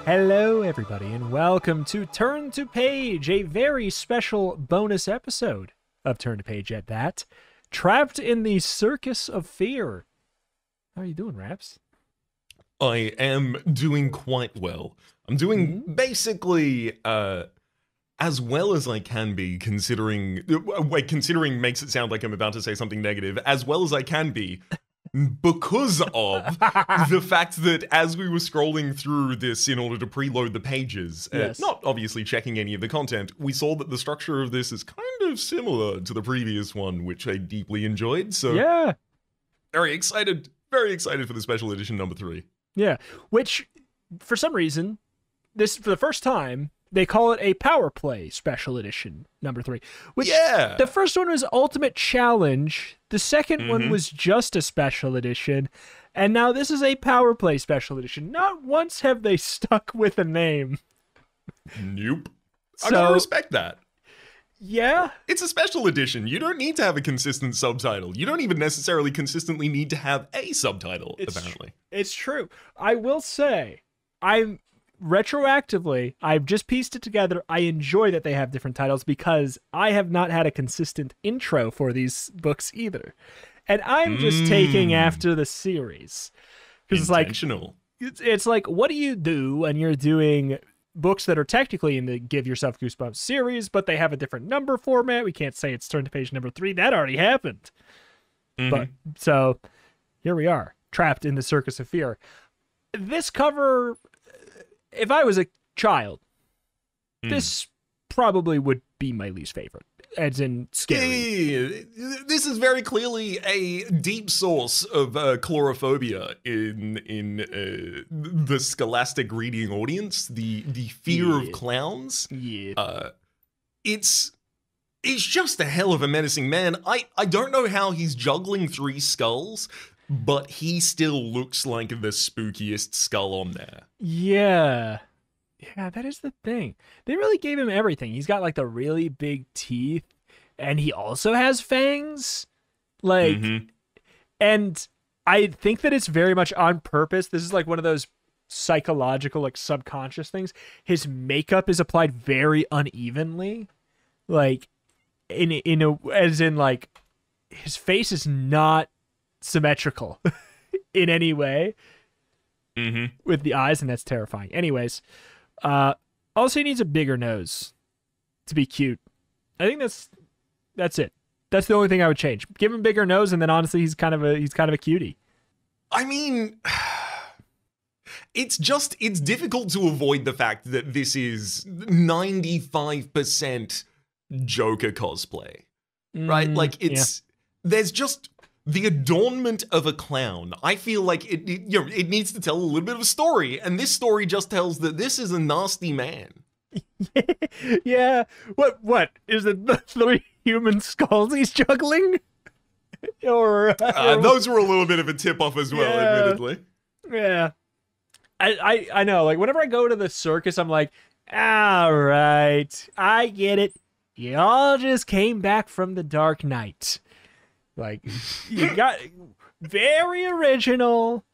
Hello, everybody, and welcome to Turn to Page, a very special bonus episode of Turn to Page at that. Trapped in the Circus of Fear. How are you doing, Raps? I am doing quite well. I'm doing basically as well as I can be, considering makes it sound like I'm about to say something negative, as well as I can be, because of the fact that as we were scrolling through this in order to preload the pages, not obviously checking any of the content, we saw that the structure of this is kind of similar to the previous one, which I deeply enjoyed. So yeah, very excited for the special edition number 3. Yeah, which for some reason, this for the first time, they call it a Power Play Special Edition number 3. Which the first one was Ultimate Challenge, the second one was just a Special Edition, and now this is a Power Play Special Edition. Not once have they stuck with a name. Nope. I gotta respect that. Yeah. It's a special edition. You don't need to have a consistent subtitle. You don't even necessarily consistently need to have a subtitle, apparently. It's true. I will say, I've just pieced it together. I enjoy that they have different titles because I have not had a consistent intro for these books either. And I'm just taking after the series. Because it's like, what do you do when you're doing books that are technically in the Give Yourself Goosebumps series, but they have a different number format? We can't say it's Turn to Page number 3. That already happened. But so here we are, trapped in the Circus of Fear. This cover, if I was a child, this probably would be my least favorite, as in scary. This is very clearly a deep source of chlorophobia in the scholastic reading audience, the fear of clowns. It's just a hell of a menacing man. I don't know how he's juggling 3 skulls, but he still looks like the spookiest skull on there. Yeah, that is the thing. They really gave him everything. He's got like the really big teeth, and he also has fangs. And I think that it's very much on purpose. This is like one of those psychological, like subconscious things. His makeup is applied very unevenly. Like as in like his face is not symmetrical in any way with the eyes, and that's terrifying. Anyways, also he needs a bigger nose to be cute. I think that's it. That's the only thing I would change. Give him a bigger nose, and then honestly he's kind of a cutie. I mean, it's difficult to avoid the fact that this is 95% Joker cosplay. Right? Like there's just the adornment of a clown. I feel like it needs to tell a little bit of a story, and this story just tells that this is a nasty man. Yeah. What is it? The 3 human skulls he's juggling? or those were a little bit of a tip off as well, admittedly. Yeah. I know. Like whenever I go to the circus, I'm like, all right, I get it. Y'all just came back from the Dark Knight. Like, you got very original.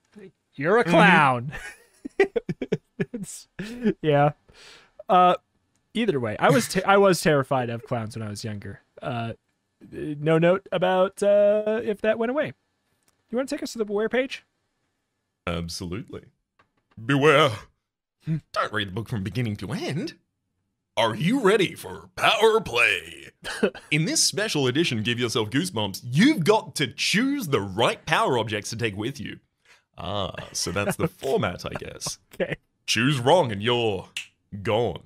You're a clown. Yeah. Either way, I was terrified of clowns when I was younger. No note about if that went away. You want to take us to the Beware page? Absolutely. Beware. Don't read the book from beginning to end. Are you ready for Power Play? In this special edition, Give Yourself Goosebumps, you've got to choose the right power objects to take with you. So that's the format, I guess. Okay. Choose wrong and you're gone.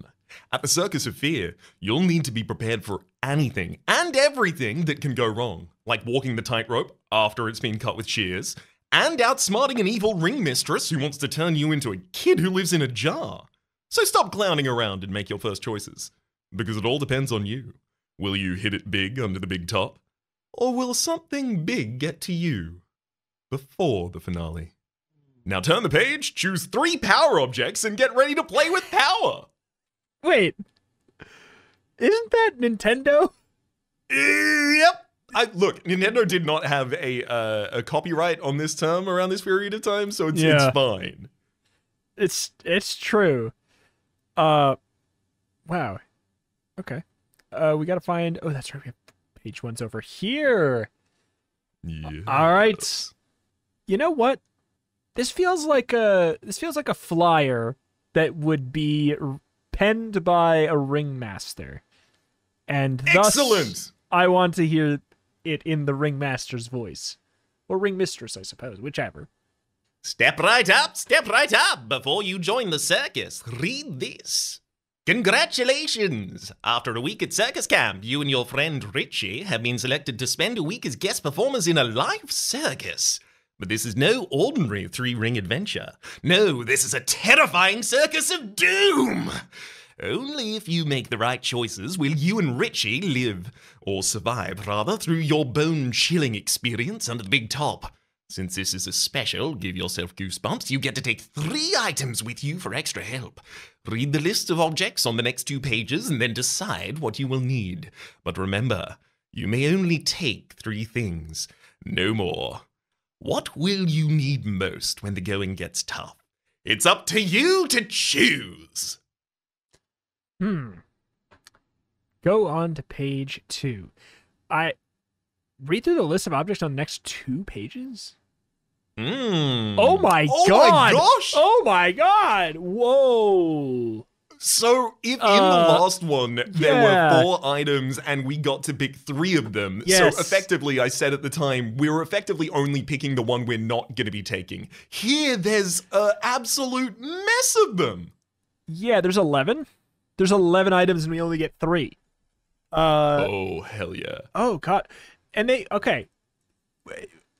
At the Circus of Fear, you'll need to be prepared for anything and everything that can go wrong, like walking the tightrope after it's been cut with shears, and outsmarting an evil ring mistress who wants to turn you into a kid who lives in a jar. So stop clowning around and make your first choices, because it all depends on you. Will you hit it big under the big top? Or will something big get to you before the finale? Now turn the page, choose 3 power objects, and get ready to play with power! Wait. Isn't that Nintendo? Yep. Look, Nintendo did not have a copyright on this term around this period of time, so it's fine. It's true. Wow. Okay. We gotta find. Oh, that's right. We have page one's over here. Yeah. All right. You know what? This feels like a flyer that would be penned by a ringmaster, and thus Excellent. I want to hear it in the ringmaster's voice, or ringmistress, I suppose, whichever. Step right up before you join the circus. Read this. Congratulations! After a week at circus camp, you and your friend Richie have been selected to spend a week as guest performers in a live circus. But this is no ordinary three-ring adventure. No, this is a terrifying circus of doom! Only if you make the right choices will you and Richie live, or survive, rather, through your bone-chilling experience under the big top. Since this is a special, give yourself goosebumps, you get to take 3 items with you for extra help. Read the list of objects on the next 2 pages and then decide what you will need. But remember, you may only take 3 things, no more. What will you need most when the going gets tough? It's up to you to choose. Go on to page 2. I read through the list of objects on the next 2 pages? Oh my god! My gosh! Oh my god! Whoa! So, if in the last one, there were 4 items and we got to pick 3 of them, yes. So effectively, I said at the time, we were effectively only picking the one we're not going to be taking. Here, there's an absolute mess of them. Yeah, there's 11. There's 11 items and we only get 3. Oh, hell yeah. Oh, god. And okay.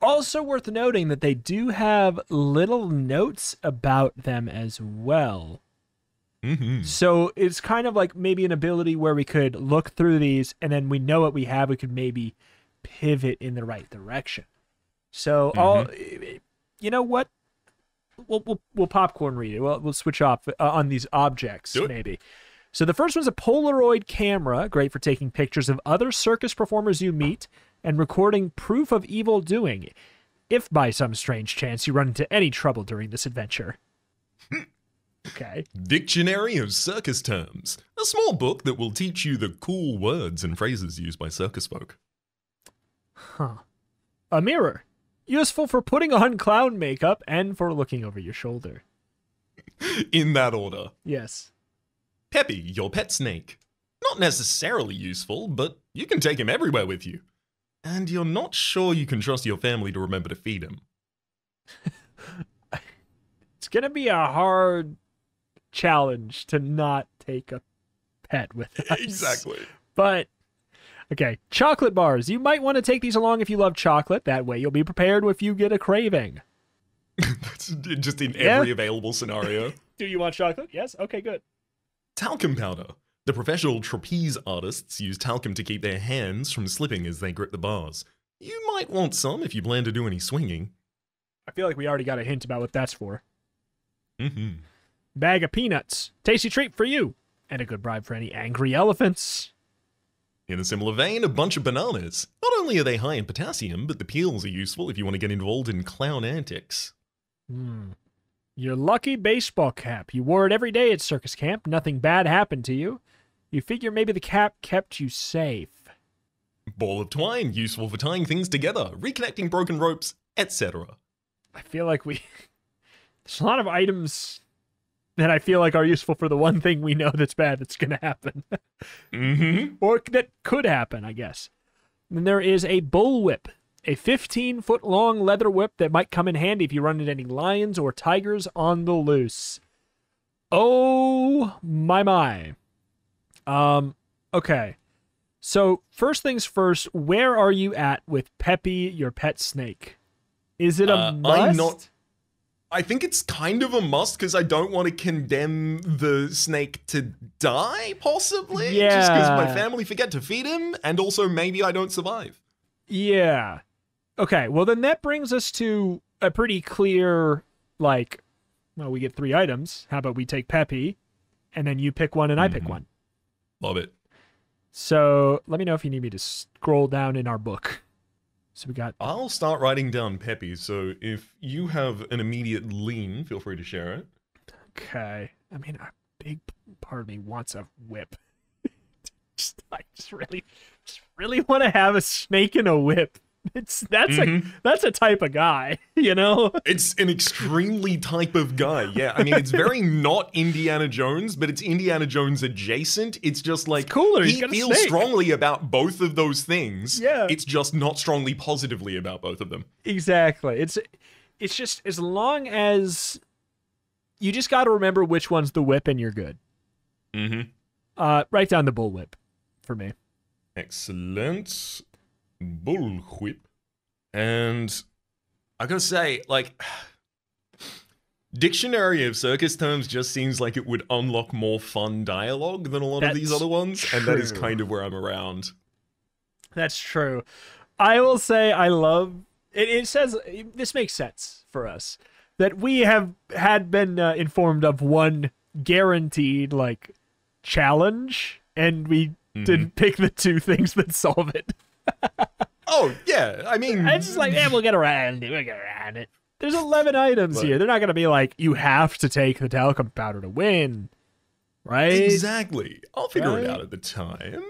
Also worth noting that they do have little notes about them as well. Mm-hmm. So it's kind of like maybe an ability where we could look through these and then we know what we have. We could maybe pivot in the right direction. So you know what? We'll popcorn read it. We'll switch off on these objects maybe. So the first one's a Polaroid camera, great for taking pictures of other circus performers you meet and recording proof of evil doing, if by some strange chance you run into any trouble during this adventure. Okay. Dictionary of Circus Terms. A small book that will teach you the cool words and phrases used by circus folk. Huh. A mirror. Useful for putting on clown makeup and for looking over your shoulder. In that order. Yes. Peppy, your pet snake. Not necessarily useful, but you can take him everywhere with you. And you're not sure you can trust your family to remember to feed him. It's going to be a hard challenge to not take a pet with us. Exactly. But, okay, chocolate bars. You might want to take these along if you love chocolate. That way you'll be prepared if you get a craving. That's just in every available scenario. Do you want chocolate? Yes? Okay, good. Talcum powder. The professional trapeze artists use talcum to keep their hands from slipping as they grip the bars. You might want some if you plan to do any swinging. I feel like we already got a hint about what that's for. Mm-hmm. Bag of peanuts. Tasty treat for you. And a good bribe for any angry elephants. In a similar vein, a bunch of bananas. Not only are they high in potassium, but the peels are useful if you want to get involved in clown antics. Your lucky baseball cap. You wore it every day at circus camp. Nothing bad happened to you. You figure maybe the cap kept you safe. Ball of twine, useful for tying things together, reconnecting broken ropes, etc. I feel like there's a lot of items that I feel like are useful for the one thing we know that's bad that's going to happen. Or that could happen, I guess. Then there is a bullwhip. A 15-foot-long leather whip that might come in handy if you run into any lions or tigers on the loose. Oh, my. Okay. So, first things first, where are you at with Peppy, your pet snake? Is it a must? I think it's kind of a must because I don't want to condemn the snake to die, possibly. Yeah. Just because my family forget to feed him, and also maybe I don't survive. Yeah. Okay, well then that brings us to a pretty clear, we get 3 items. How about we take Peppy, and then you pick one and I pick one. Love it. So let me know if you need me to scroll down in our book. So we got... I'll start writing down Peppy, so if you have an immediate lean, feel free to share it. Okay. I mean, a big part of me wants a whip. I just really want to have a snake and a whip. That's a type of guy, you know? It's an extremely type of guy, yeah. I mean, it's very not Indiana Jones, but it's Indiana Jones adjacent. It's just like, it's cooler. He feels strongly about both of those things. Yeah. It's just not strongly positively about both of them. Exactly. It's just, as long as you just got to remember which one's the whip and you're good. Write down the bullwhip for me. Excellent. Bullwhip. And I gotta say, like, Dictionary of Circus terms just seems like it would unlock more fun dialogue than a lot of these other ones, true. and that is kind of where I'm around. That's true. I will say I love it. It says this makes sense for us that we had been informed of one guaranteed like challenge, and we didn't pick the two things that solve it. Oh yeah, I mean, it's just like, yeah, we'll get around it. There's 11 items here. They're not gonna be like, you have to take the talcum powder to win, right? Exactly. I'll figure it out at the time.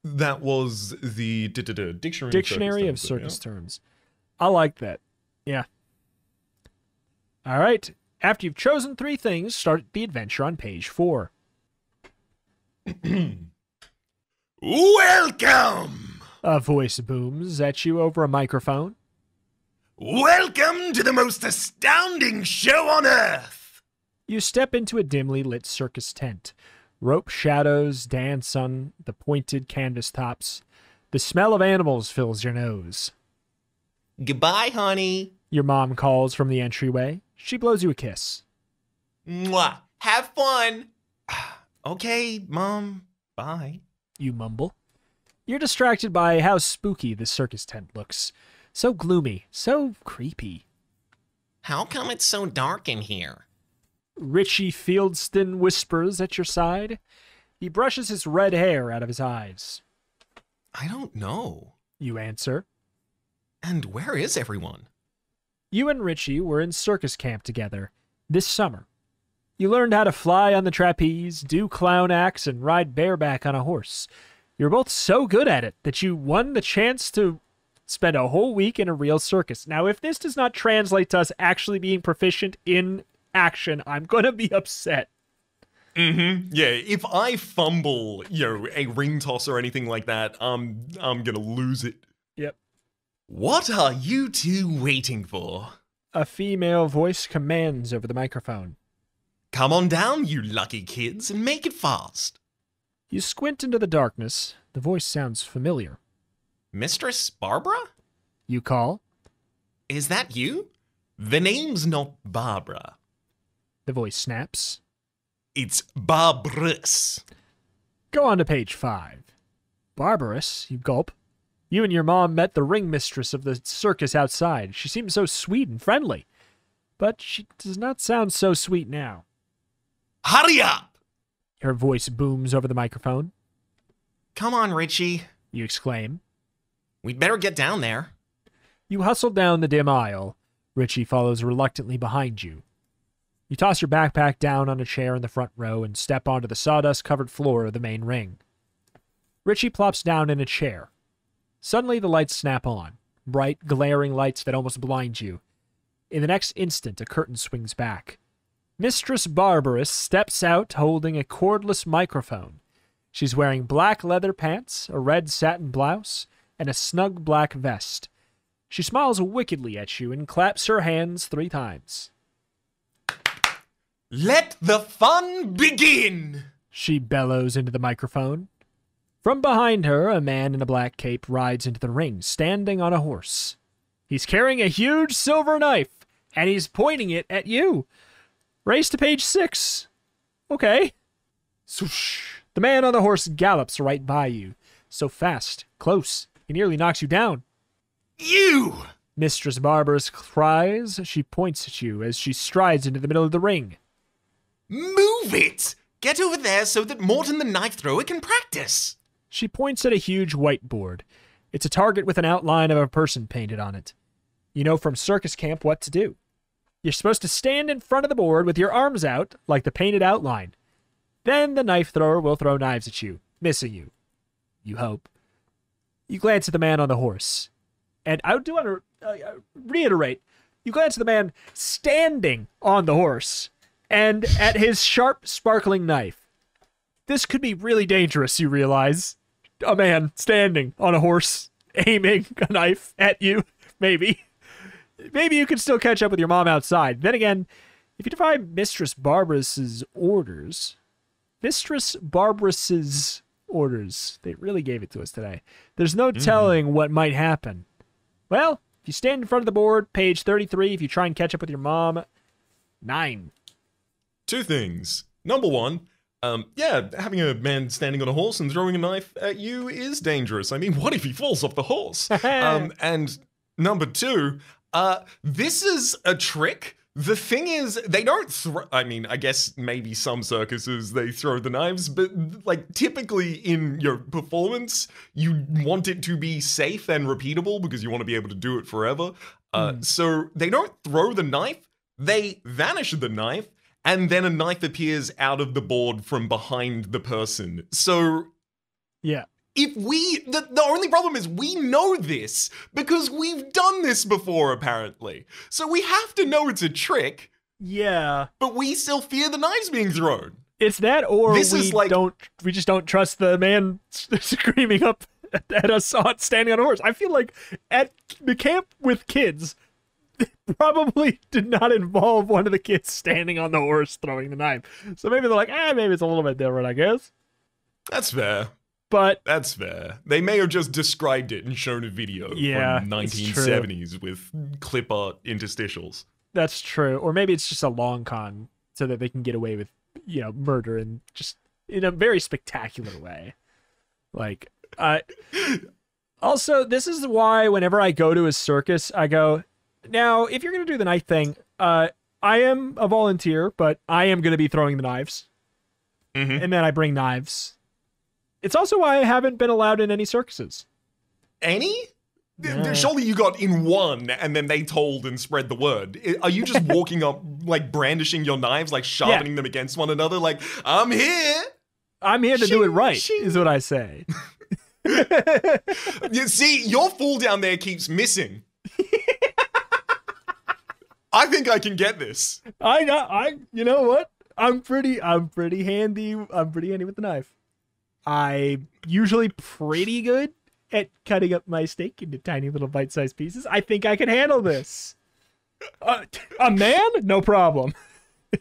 That was the Dictionary of Circus terms. I like that. Yeah. All right. After you've chosen 3 things, start the adventure on page 4. Welcome! A voice booms at you over a microphone. Welcome to the most astounding show on Earth! You step into a dimly lit circus tent. Rope shadows dance on the pointed canvas tops. The smell of animals fills your nose. Goodbye, honey. Your mom calls from the entryway. She blows you a kiss. Mwah. Have fun. Okay, Mom. Bye. You mumble. You're distracted by how spooky the circus tent looks. So gloomy, so creepy. How come it's so dark in here? Richie Fieldston whispers at your side. He brushes his red hair out of his eyes. I don't know. You answer. And where is everyone? You and Richie were in circus camp together this summer. You learned how to fly on the trapeze, do clown acts, and ride bareback on a horse. You're both so good at it that you won the chance to spend a whole week in a real circus. Now, if this does not translate to us actually being proficient in action, I'm going to be upset. Yeah, if I fumble, a ring toss or anything like that, I'm going to lose it. Yep. What are you two waiting for? A female voice commands over the microphone. Come on down, you lucky kids, and make it fast. You squint into the darkness. The voice sounds familiar. Mistress Barbara? You call. Is that you? The name's not Barbara. The voice snaps. It's Barbarous. Go on to page 5. Barbarous, you gulp. You and your mom met the ring mistress of the circus outside. She seemed so sweet and friendly. But she does not sound so sweet now. Hurry up! Her voice booms over the microphone. Come on, Richie. You exclaim. We'd better get down there. You hustle down the dim aisle. Richie follows reluctantly behind you. You toss your backpack down on a chair in the front row and step onto the sawdust-covered floor of the main ring. Richie plops down in a chair. Suddenly the lights snap on, bright, glaring lights that almost blind you. In the next instant, a curtain swings back. Mistress Barbarous steps out holding a cordless microphone. She's wearing black leather pants, a red satin blouse, and a snug black vest. She smiles wickedly at you and claps her hands 3 times. Let the fun begin! She bellows into the microphone. From behind her, a man in a black cape rides into the ring, standing on a horse. He's carrying a huge silver knife, and he's pointing it at you. Race to page 6. Okay. Swoosh. The man on the horse gallops right by you. So fast, close, he nearly knocks you down. You! Mistress Barbarous cries. She points at you as she strides into the middle of the ring. Move it! Get over there so that Morton the knife thrower can practice. She points at a huge whiteboard. It's a target with an outline of a person painted on it. You know from circus camp what to do. You're supposed to stand in front of the board with your arms out, like the painted outline. Then the knife thrower will throw knives at you, missing you. You hope. You glance at the man on the horse. And I do want to reiterate, you glance at the man standing on the horse and at his sharp, sparkling knife. This could be really dangerous, you realize. A man standing on a horse, aiming a knife at you, maybe. Maybe you could still catch up with your mom outside. Then again, if you defy Mistress Barbaras's orders... Mistress Barbaras's orders. They really gave it to us today. There's no telling what might happen. Well, if you stand in front of the board, page 33, if you try and catch up with your mom, 9. 2 things. Number 1, having a man standing on a horse and throwing a knife at you is dangerous. I mean, what if he falls off the horse? And number 2, this is a trick. The thing is, they don't throw... I mean, I guess maybe some circuses, they throw the knives, but, like, typically in your performance, you want it to be safe and repeatable because you want to be able to do it forever. So they don't throw the knife, they vanish the knife, and then a knife appears out of the board from behind the person. So... yeah. If the only problem is we know this because we've done this before, apparently. So we have to know it's a trick. Yeah. But we still fear the knives being thrown. It's that, or we just don't trust the man screaming up at us standing on a horse. I feel like at the camp with kids, it probably did not involve one of the kids standing on the horse throwing the knife. So maybe they're like, maybe it's a little bit different, I guess. That's fair. But that's fair. They may have just described it and shown a video from 1970s with clip art interstitials. That's true. Or maybe it's just a long con so that they can get away with, murder and just in a very spectacular way. Like, also, this is why whenever I go to a circus, I go, now, if you're going to do the knife thing, I am a volunteer, but I am going to be throwing the knives. And then I bring knives. It's also why I haven't been allowed in any circuses. Any? Yeah. Surely you got in one and then they told and spread the word. Are you just walking up, like brandishing your knives, like sharpening them against one another? Like, I'm here. I'm here to do it right, is what I say. You see, your fool down there keeps missing. I think I can get this. You know what? I'm pretty handy. I'm pretty handy with the knife. I'm usually pretty good at cutting up my steak into tiny little bite-sized pieces. I think I can handle this. A man? No problem.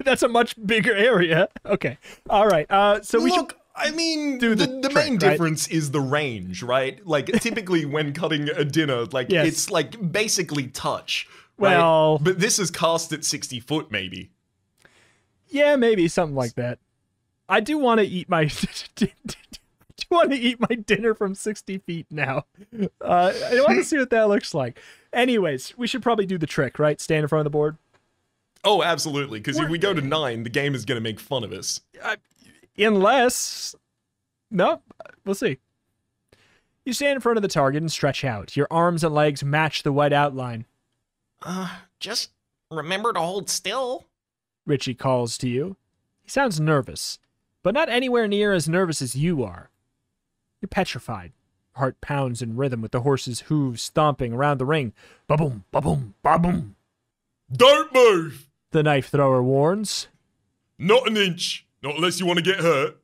That's a much bigger area. Okay. All right. So we should... I mean, the main difference is the range, right? Like, typically when cutting a dinner, like, it's, like, basically touch. Right? Well... But this is cast at 60 foot, maybe. Yeah, maybe. Something like that. I do want to eat my... dinner from 60 feet now. I want to see what that looks like. Anyways, we should probably do the trick, right? Stand in front of the board. Oh, absolutely. Because if we go to 9, the game is going to make fun of us. Unless... No, we'll see. You stand in front of the target and stretch out. Your arms and legs match the white outline. Just remember to hold still. Richie calls to you. He sounds nervous, but not anywhere near as nervous as you are. You're petrified. Your heart pounds in rhythm with the horse's hooves stomping around the ring. Ba-boom, ba-boom, ba-boom. Don't move! The knife thrower warns. Not an inch. Not unless you want to get hurt.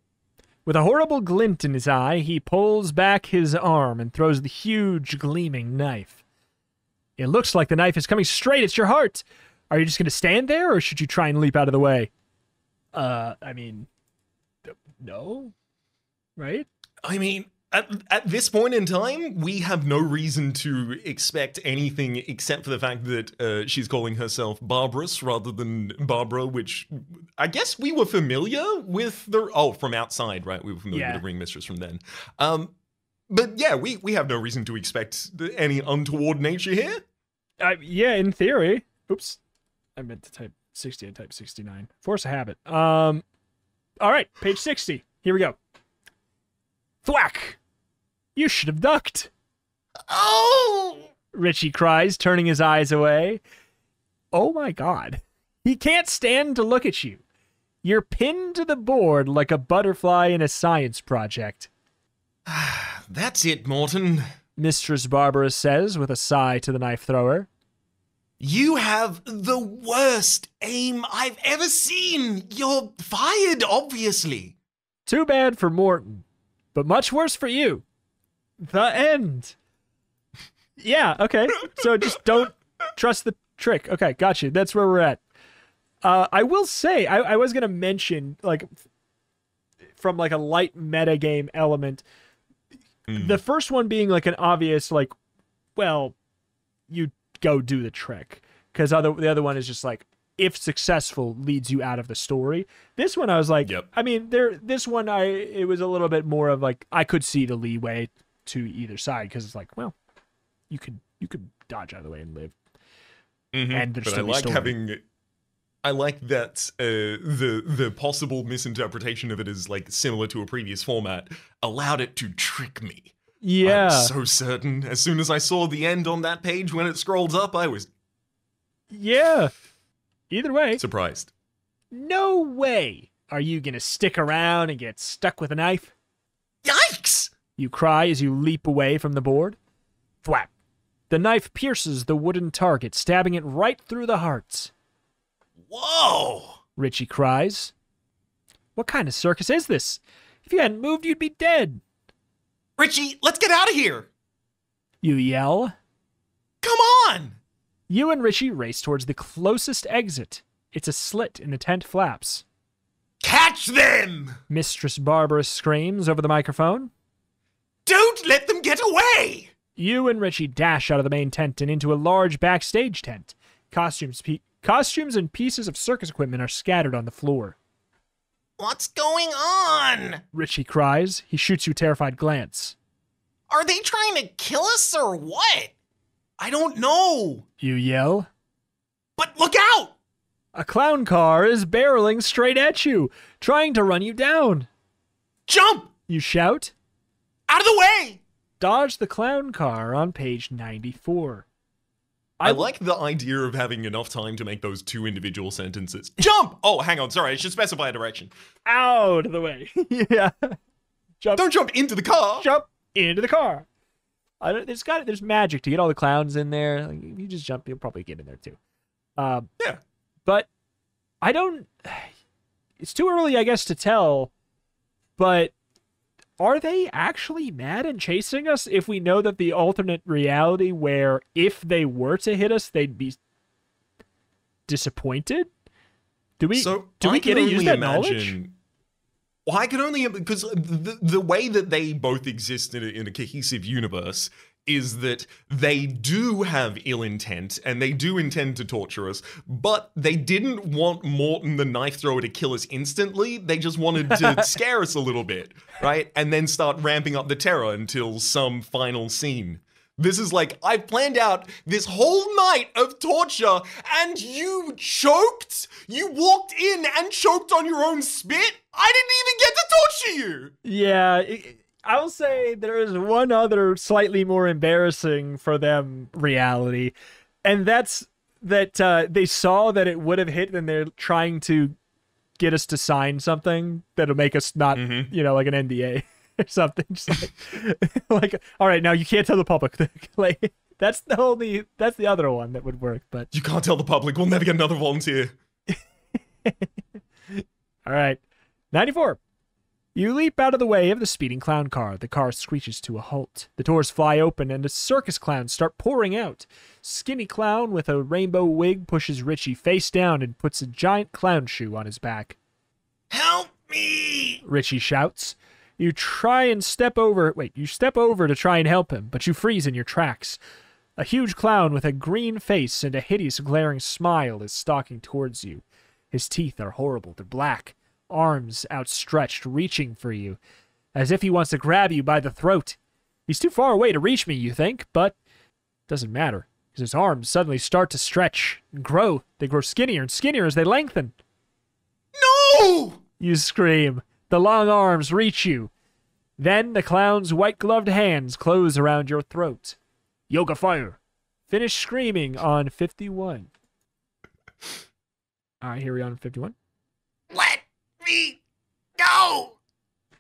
With a horrible glint in his eye, he pulls back his arm and throws the huge, gleaming knife. It looks like the knife is coming straight at your heart. Are you just going to stand there, or should you try and leap out of the way? I mean, no, right? I mean, at this point in time, we have no reason to expect anything except for the fact that she's calling herself Barbarous rather than Barbara, which I guess we were familiar with from outside, right? We were familiar with the ring mistress from then. But yeah, we have no reason to expect any untoward nature here. Yeah, in theory. Oops. I meant to type 60 and type 69. Force a habit. All right, page 60. Here we go. Thwack! You should have ducked. Oh! Richie cries, turning his eyes away. Oh my God. He can't stand to look at you. You're pinned to the board like a butterfly in a science project. That's it, Morton. Mistress Barbara says with a sigh to the knife thrower. You have the worst aim I've ever seen. You're fired, obviously. Too bad for Morton, but much worse for you. The end. Yeah, okay. So just don't trust the trick. Okay, got you. That's where we're at. I will say, I was going to mention, like, from, like, a light metagame element, the first one being, like, an obvious, like, well, you go do the trick. Because the other one is just, like, if successful, leads you out of the story. This one, I was like, Yep. I mean, this one, it was a little bit more of, like, I could see the leeway to either side. Because it's like, well, you could dodge out of the way and live. And there's But still I like story. having... I like that the possible misinterpretation of it is like similar to a previous format allowed it to trick me. Yeah. I'm so certain. As soon as I saw the end on that page when it scrolled up, I was Yeah. Either way, surprised. no way are you going to stick around and get stuck with a knife. Yikes! You cry as you leap away from the board. Thwap. The knife pierces the wooden target, stabbing it right through the heart. Whoa! Richie cries. What kind of circus is this? If you hadn't moved, you'd be dead. Richie, let's get out of here! You yell. Come on! You and Richie race towards the closest exit. It's a slit in the tent flaps. Catch them! Mistress Barbara screams over the microphone. Don't let them get away! You and Richie dash out of the main tent and into a large backstage tent. Costumes and pieces of circus equipment are scattered on the floor. What's going on? Richie cries. He shoots you a terrified glance. Are they trying to kill us or what? I don't know. You yell. But look out! A clown car is barreling straight at you, trying to run you down. Jump! You shout. Out of the way! Dodge the clown car on page 94. I like the idea of having enough time to make those two individual sentences. Jump! Oh, hang on. Sorry, I should specify a direction. Out of the way. Yeah. Don't jump into the car. Jump into the car. There's magic to get all the clowns in there. Like, if you just jump, you'll probably get in there too. Yeah. But it's too early, I guess, to tell, but are they actually mad and chasing us if we know that the alternate reality where if they were to hit us, they'd be disappointed? Do we get to use that knowledge? Well, I can only, because the way that they both exist in a cohesive universe is that they do have ill intent and they do intend to torture us, but they didn't want Morton the knife thrower to kill us instantly. They just wanted to scare us a little bit, right? And then start ramping up the terror until some final scene. This is like, I planned out this whole night of torture and you choked? You walked in and choked on your own spit? I didn't even get to torture you! Yeah, I'll say there is one other slightly more embarrassing for them reality, and that's that they saw that it would have hit and they're trying to get us to sign something that'll make us not, like an NDA. Or something, just like, all right, now you can't tell the public. Like, that's the other one that would work. But you can't tell the public. We'll never get another volunteer. All right, 94. You leap out of the way of the speeding clown car. The car screeches to a halt. The doors fly open and the circus clowns start pouring out. Skinny clown with a rainbow wig pushes Richie face down and puts a giant clown shoe on his back. Help me! Richie shouts. You step over to try and help him, but you freeze in your tracks. A huge clown with a green face and a hideous glaring smile is stalking towards you. His teeth are horrible. They're black. Arms outstretched, reaching for you, as if he wants to grab you by the throat. He's too far away to reach me, you think, but it doesn't matter, because his arms suddenly start to stretch and grow. They grow skinnier and skinnier as they lengthen. No! You scream. The long arms reach you. Then the clown's white-gloved hands close around your throat. Yoga fire. Finish screaming on 51. All right, here we are on 51. Let me go!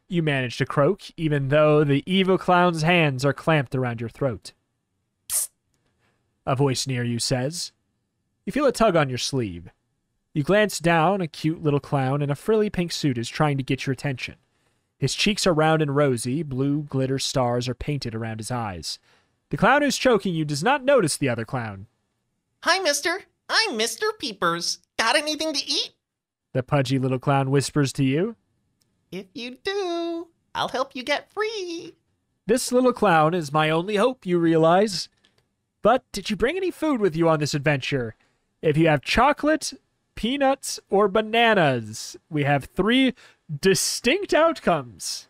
You manage to croak, even though the evil clown's hands are clamped around your throat. Psst. A voice near you says. You feel a tug on your sleeve. You glance down, a cute little clown in a frilly pink suit is trying to get your attention. His cheeks are round and rosy, blue glitter stars are painted around his eyes. The clown who's choking you does not notice the other clown. Hi, mister. I'm Mr. Peepers. Got anything to eat? The pudgy little clown whispers to you. If you do, I'll help you get free. This little clown is my only hope, you realize. But did you bring any food with you on this adventure? If you have chocolate, peanuts, or bananas, we have 3 distinct outcomes.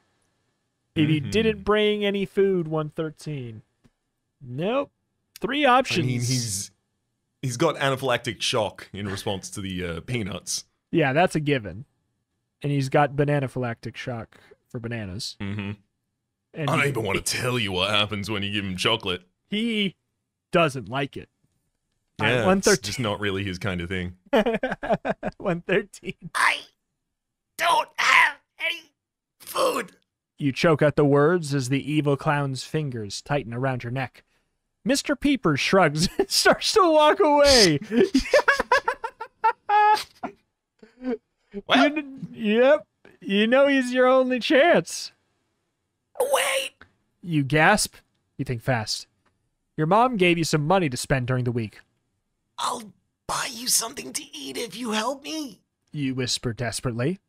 If you didn't bring any food, 113. Nope. 3 options. I mean, he's got anaphylactic shock in response to the peanuts. Yeah, that's a given. And he's got bananaphylactic shock for bananas. Mm-hmm. And I don't even want to tell you what happens when you give him chocolate. he doesn't like it. Yeah, 113. it's just not really his kind of thing. 113. I don't have any food. You choke out the words as the evil clown's fingers tighten around your neck. Mr. Peeper shrugs and starts to walk away. Well, Yep. You know he's your only chance. Wait. You gasp. You think fast. Your mom gave you some money to spend during the week. I'll buy you something to eat if you help me. You whisper desperately.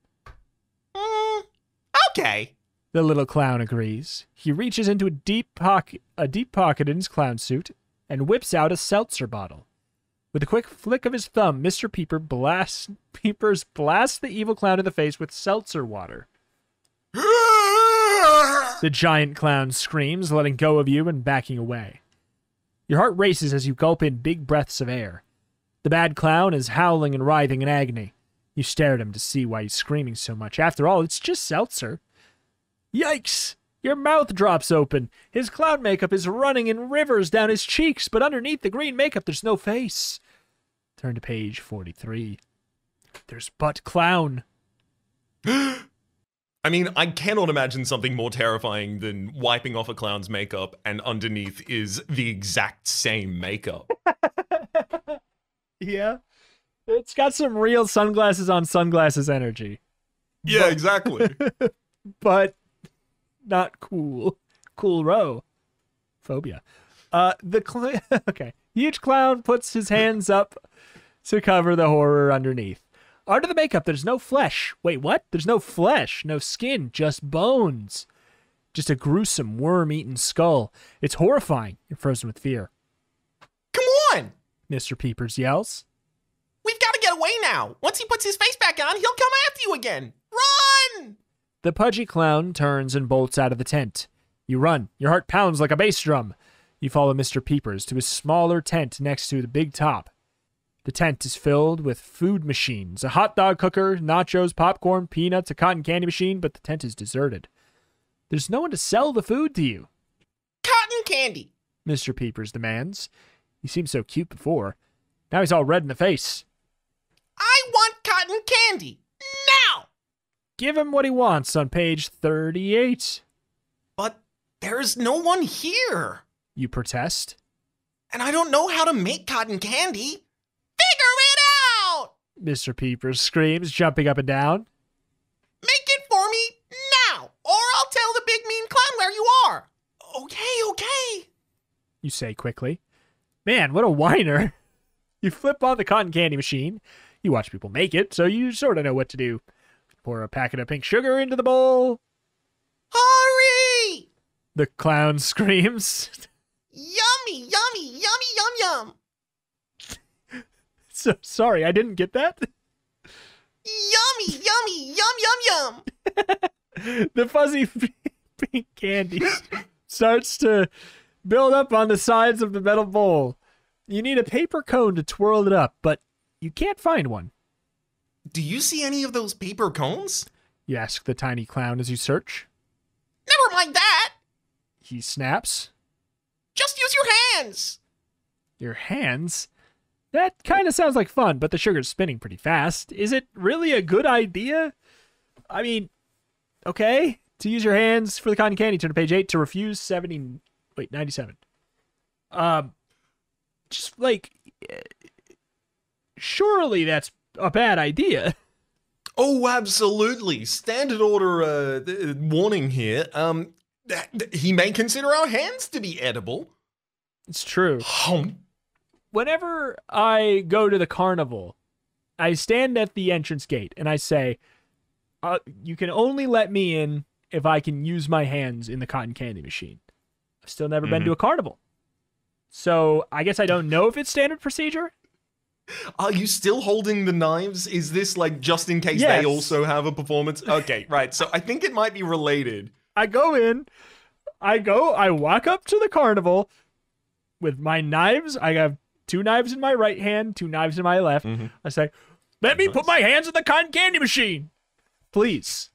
Okay. The little clown agrees. He reaches into a deep pocket in his clown suit and whips out a seltzer bottle. With a quick flick of his thumb, Mr. Peepers blasts the evil clown in the face with seltzer water. The giant clown screams, letting go of you and backing away. Your heart races as you gulp in big breaths of air. The bad clown is howling and writhing in agony. You stare at him to see why he's screaming so much. After all, it's just seltzer. Yikes! Your mouth drops open. His clown makeup is running in rivers down his cheeks, but underneath the green makeup, there's no face. Turn to page 43. There's but clown. I mean, I cannot imagine something more terrifying than wiping off a clown's makeup and underneath is the exact same makeup. Yeah. It's got some real sunglasses on sunglasses energy. Yeah, exactly. But not cool. Cool row. Phobia. Okay. Huge clown puts his hands up to cover the horror underneath. Under the makeup, there's no flesh. Wait, what? There's no flesh, no skin, just bones. Just a gruesome worm-eaten skull. It's horrifying. You're frozen with fear. Come on. Mr. Peepers yells. We've got to get away now. Once he puts his face back on, he'll come after you again. Run! The pudgy clown turns and bolts out of the tent. You run. Your heart pounds like a bass drum. You follow Mr. Peepers to his smaller tent next to the big top. The tent is filled with food machines, a hot dog cooker, nachos, popcorn, peanuts, a cotton candy machine, but the tent is deserted. There's no one to sell the food to you. Cotton candy. Mr. Peepers demands. He seemed so cute before. Now he's all red in the face. I want cotton candy. Now! Give him what he wants on page 38. But there's no one here. You protest. And I don't know how to make cotton candy. Figure it out! Mr. Peepers screams, jumping up and down. Make it for me now, or I'll tell the big mean clown where you are. Okay. You say quickly. Man, what a whiner. You flip on the cotton candy machine. You watch people make it, so you sort of know what to do. Pour a packet of pink sugar into the bowl. Hurry! The clown screams. Yummy, yummy, yummy, yum, yum. So sorry, I didn't get that. Yummy, yummy, yum, yum, yum. The fuzzy pink candy starts to build up on the sides of the metal bowl. You need a paper cone to twirl it up, but you can't find one. Do you see any of those paper cones? You ask the tiny clown as you search. Never mind that. He snaps. Just use your hands. Your hands? That kind of sounds like fun, but the sugar's spinning pretty fast. Is it really a good idea? I mean, okay. To use your hands for the cotton candy, turn to page 8. To refuse 97. Just like, surely that's a bad idea. Oh, absolutely. Standard order warning here. He may consider our hands to be edible. It's true. Hum. Whenever I go to the carnival, I stand at the entrance gate and I say, you can only let me in if I can use my hands in the cotton candy machine. I've still never been to a carnival. So I guess I don't know if it's standard procedure. Are you still holding the knives? Is this like just in case they also have a performance? Okay, right. So I think it might be related. I go in, I walk up to the carnival with my knives. I have 2 knives in my right hand, 2 knives in my left. I say, let me put my hands in the cotton candy machine, please.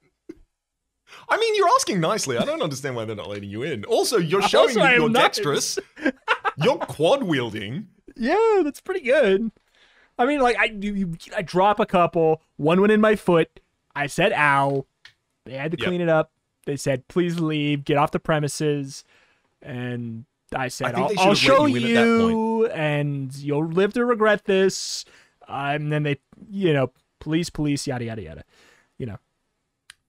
I mean, you're asking nicely. I don't understand why they're not letting you in. Also, you're showing that you're dexterous. You're quad wielding. Yeah, that's pretty good. I mean, like, I drop a couple. One went in my foot. I said, ow. They had to clean it up. They said, please leave. Get off the premises. And I said, I'll show you, and you'll live to regret this. And then they, police, yada, yada, yada.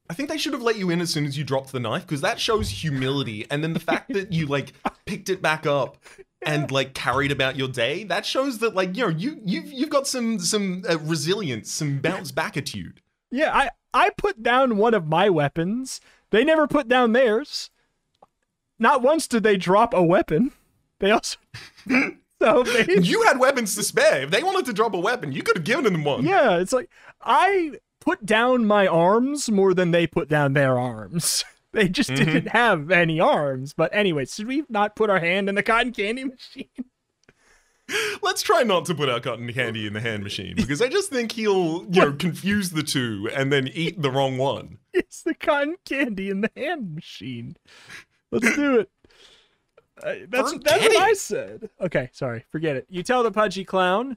I think they should have let you in as soon as you dropped the knife, because that shows humility. And then the fact that you, like, picked it back up and, like, carried about your day, that shows that, like, you've got some resilience, some bounce back attitude. Yeah, I put down one of my weapons. They never put down theirs. Not once did they drop a weapon. They also... You had weapons to spare. If they wanted to drop a weapon, you could have given them one. Yeah, it's like, I put down my arms more than they put down their arms. They just didn't have any arms. But anyway, should we not put our hand in the cotton candy machine? Let's try not to put our cotton candy in the hand machine, because I just think he'll, confuse the two and then eat the wrong one. It's the cotton candy in the hand machine. Let's do it. That's what I said. Okay, sorry. Forget it. You tell the pudgy clown.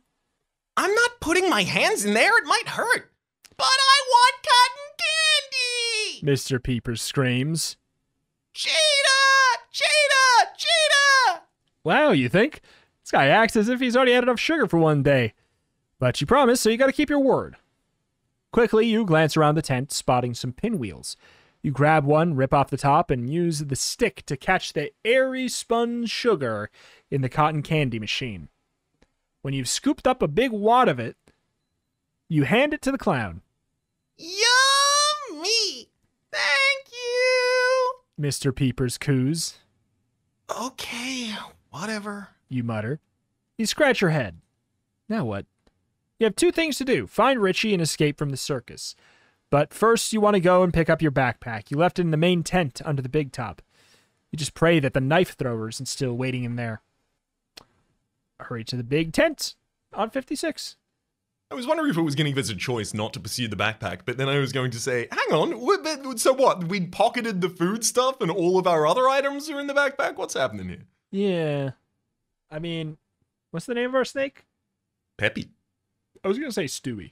I'm not putting my hands in there. It might hurt. But I want cotton candy! Mr. Peepers screams. Cheetah! Cheetah! Cheetah! Wow, you think? This guy acts as if he's already had enough sugar for one day. But you promised, so you gotta keep your word. Quickly, you glance around the tent, spotting some pinwheels. You grab one, rip off the top, and use the stick to catch the airy spun sugar in the cotton candy machine. When you've scooped up a big wad of it, you hand it to the clown. Yummy! Thank you! Mr. Peepers coos. Okay, whatever. You mutter. You scratch your head. Now what? You have 2 things to do. Find Richie and escape from the circus. But first, you want to go and pick up your backpack. You left it in the main tent under the big top. You just pray that the knife thrower isn't still waiting in there. Hurry to the big tent on 56. I was wondering if it was giving us a choice not to pursue the backpack, but then I was going to say, hang on, so what? We pocketed the food stuff and all of our other items are in the backpack? What's happening here? Yeah. I mean, what's the name of our snake? Peppy. I was going to say Stewie.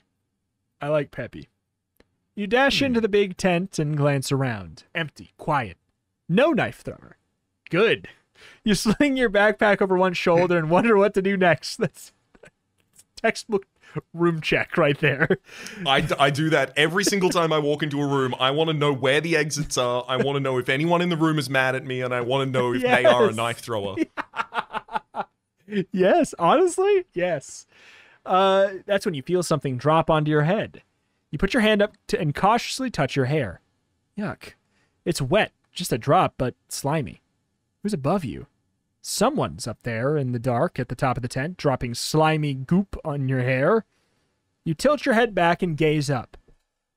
I like Peppy. You dash into the big tent and glance around. Empty, quiet. No knife thrower. Good. You sling your backpack over one shoulder and wonder what to do next. That's textbook room check right there. I do that every single time I walk into a room. I want to know where the exits are. I want to know if anyone in the room is mad at me, and I want to know if they are a knife thrower. Yes, honestly, yes. That's when you feel something drop onto your head. You put your hand up and cautiously touch your hair. Yuck. It's wet, just a drop, but slimy. Who's above you? Someone's up there in the dark at the top of the tent, dropping slimy goop on your hair. You tilt your head back and gaze up.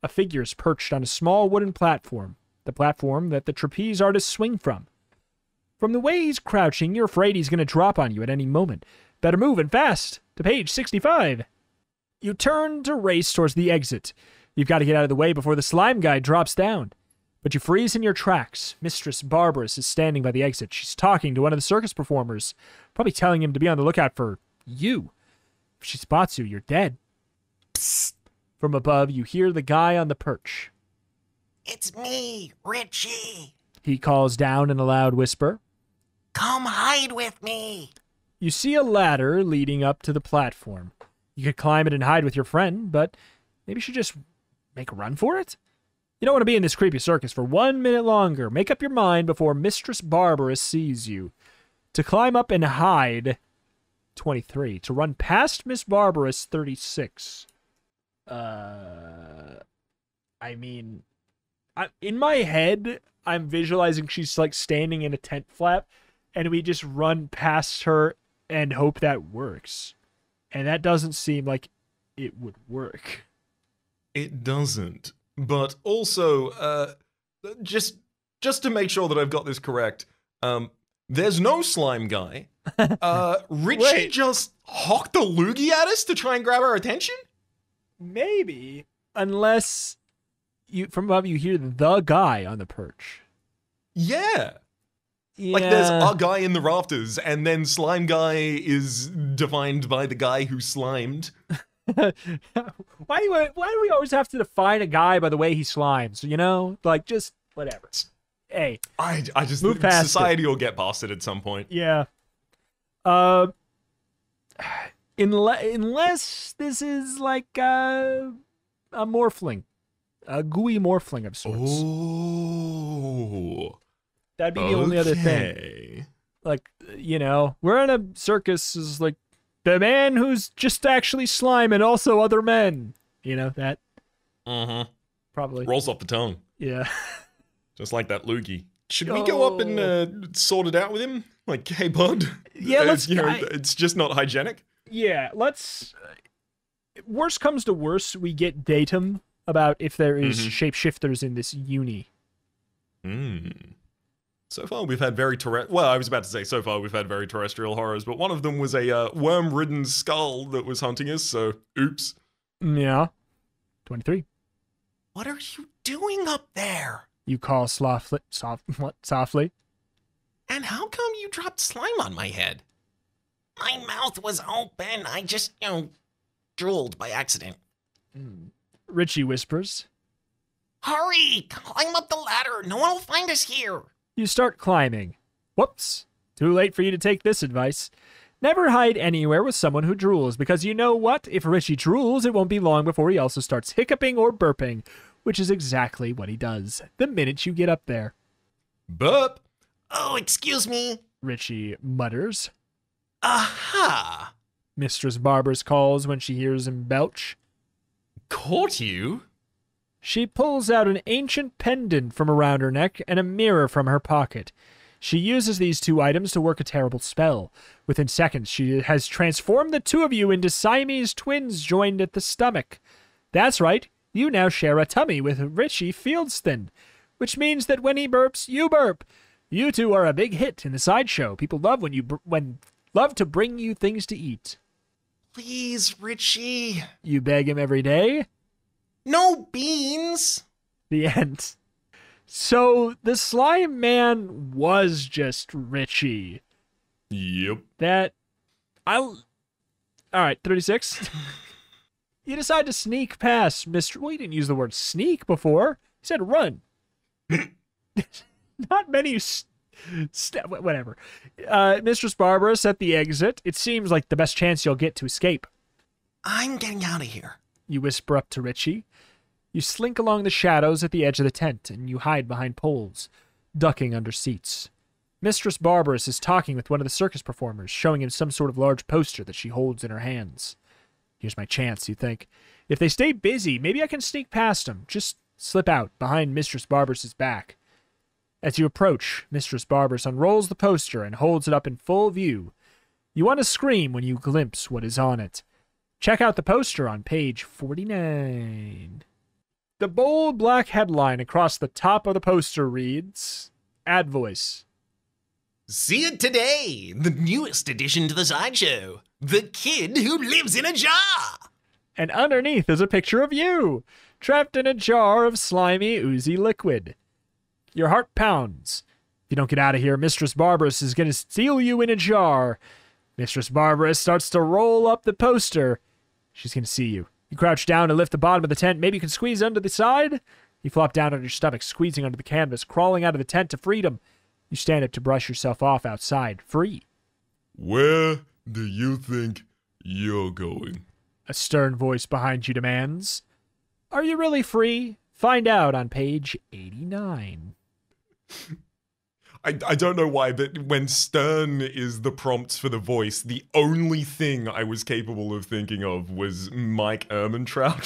A figure's perched on a small wooden platform, the platform that the trapeze artists swing from. From the way he's crouching, you're afraid he's going to drop on you at any moment. Better move, and fast, to page 65. You turn to race towards the exit. You've got to get out of the way before the slime guy drops down. But you freeze in your tracks. Mistress Barbarous is standing by the exit. She's talking to one of the circus performers, probably telling him to be on the lookout for you. If she spots you, you're dead. Psst. From above, you hear the guy on the perch. It's me, Richie. He calls down in a loud whisper. Come hide with me. You see a ladder leading up to the platform. You could climb it and hide with your friend, but maybe you should just make a run for it? You don't want to be in this creepy circus for 1 minute longer. Make up your mind before Mistress Barbarous sees you. To climb up and hide, 23. To run past Miss Barbarous, 36. In my head, I'm visualizing she's like standing in a tent flap, and we just run past her and hope that works. And that doesn't seem like it would work. It doesn't. But also, just to make sure that I've got this correct, there's no slime guy. Richie just hocked a loogie at us to try and grab our attention? Maybe. Unless from above you hear the guy on the perch. Yeah. Like there's a guy in the rafters, and then slime guy is defined by the guy who slimed. Why do we always have to define a guy by the way he slimes? You know, like just whatever. Hey, I just move past society will get past it at some point. Yeah. Unless this is like a morphling, a gooey morphling of sorts. Oh. That'd be the only other thing. Like, you know, we're in a circus is like the man who's just actually slime and also other men. You know, that. Mm-hmm. Probably. Rolls off the tongue. Yeah. Just like that loogie. Should we go up and sort it out with him? Like, hey, bud. Yeah, let's. It's just not hygienic. Yeah, let's. Worst comes to worst, we get datum about if there is shapeshifters in this uni. So far, we've had very so far we've had very terrestrial horrors, but one of them was a worm-ridden skull that was hunting us, so oops. Yeah. 23. What are you doing up there? You call softly. And how come you dropped slime on my head? My mouth was open. I just, drooled by accident. Richie whispers. Hurry! Climb up the ladder. No one will find us here. You start climbing. Whoops. Too late for you to take this advice. Never hide anywhere with someone who drools, because you know what? If Richie drools, it won't be long before he also starts hiccuping or burping, which is exactly what he does the minute you get up there. Burp! Oh, excuse me. Richie mutters. Aha! Mistress Barbarous calls when she hears him belch. Caught you? She pulls out an ancient pendant from around her neck and a mirror from her pocket. She uses these two items to work a terrible spell. Within seconds, she has transformed the two of you into Siamese twins joined at the stomach. That's right, you now share a tummy with Richie Fieldston, which means that when he burps, you burp. You two are a big hit in the sideshow. People love love to bring you things to eat. Please, Richie. You beg him every day. No beans. The end. So the slime man was just Richie. Yep. All right, 36. You decide to sneak past Mr. Well, you didn't use the word sneak before. You said run. Not many whatever. Mistress Barbarous at the exit. It seems like the best chance you'll get to escape. I'm getting out of here. You whisper up to Richie. You slink along the shadows at the edge of the tent, and you hide behind poles, ducking under seats. Mistress Barbarous is talking with one of the circus performers, showing him some sort of large poster that she holds in her hands. Here's my chance, you think. If they stay busy, maybe I can sneak past them. Just slip out behind Mistress Barbarous's back. As you approach, Mistress Barbarous unrolls the poster and holds it up in full view. You want to scream when you glimpse what is on it. Check out the poster on page 49. The bold black headline across the top of the poster reads, Ad Voice. See it today, the newest addition to the sideshow, The Kid Who Lives in a Jar. And underneath is a picture of you, trapped in a jar of slimy, oozy liquid. Your heart pounds. If you don't get out of here, Mistress Barbarous is going to steal you in a jar. Mistress Barbara starts to roll up the poster. She's going to see you. You crouch down to lift the bottom of the tent. Maybe you can squeeze under the side. You flop down on your stomach, squeezing under the canvas, crawling out of the tent to freedom. You stand up to brush yourself off outside, free. Where do you think you're going? A stern voice behind you demands. Are you really free? Find out on page 89. I don't know why, but when stern is the prompt for the voice, the only thing I was capable of thinking of was Mike Ehrmantraut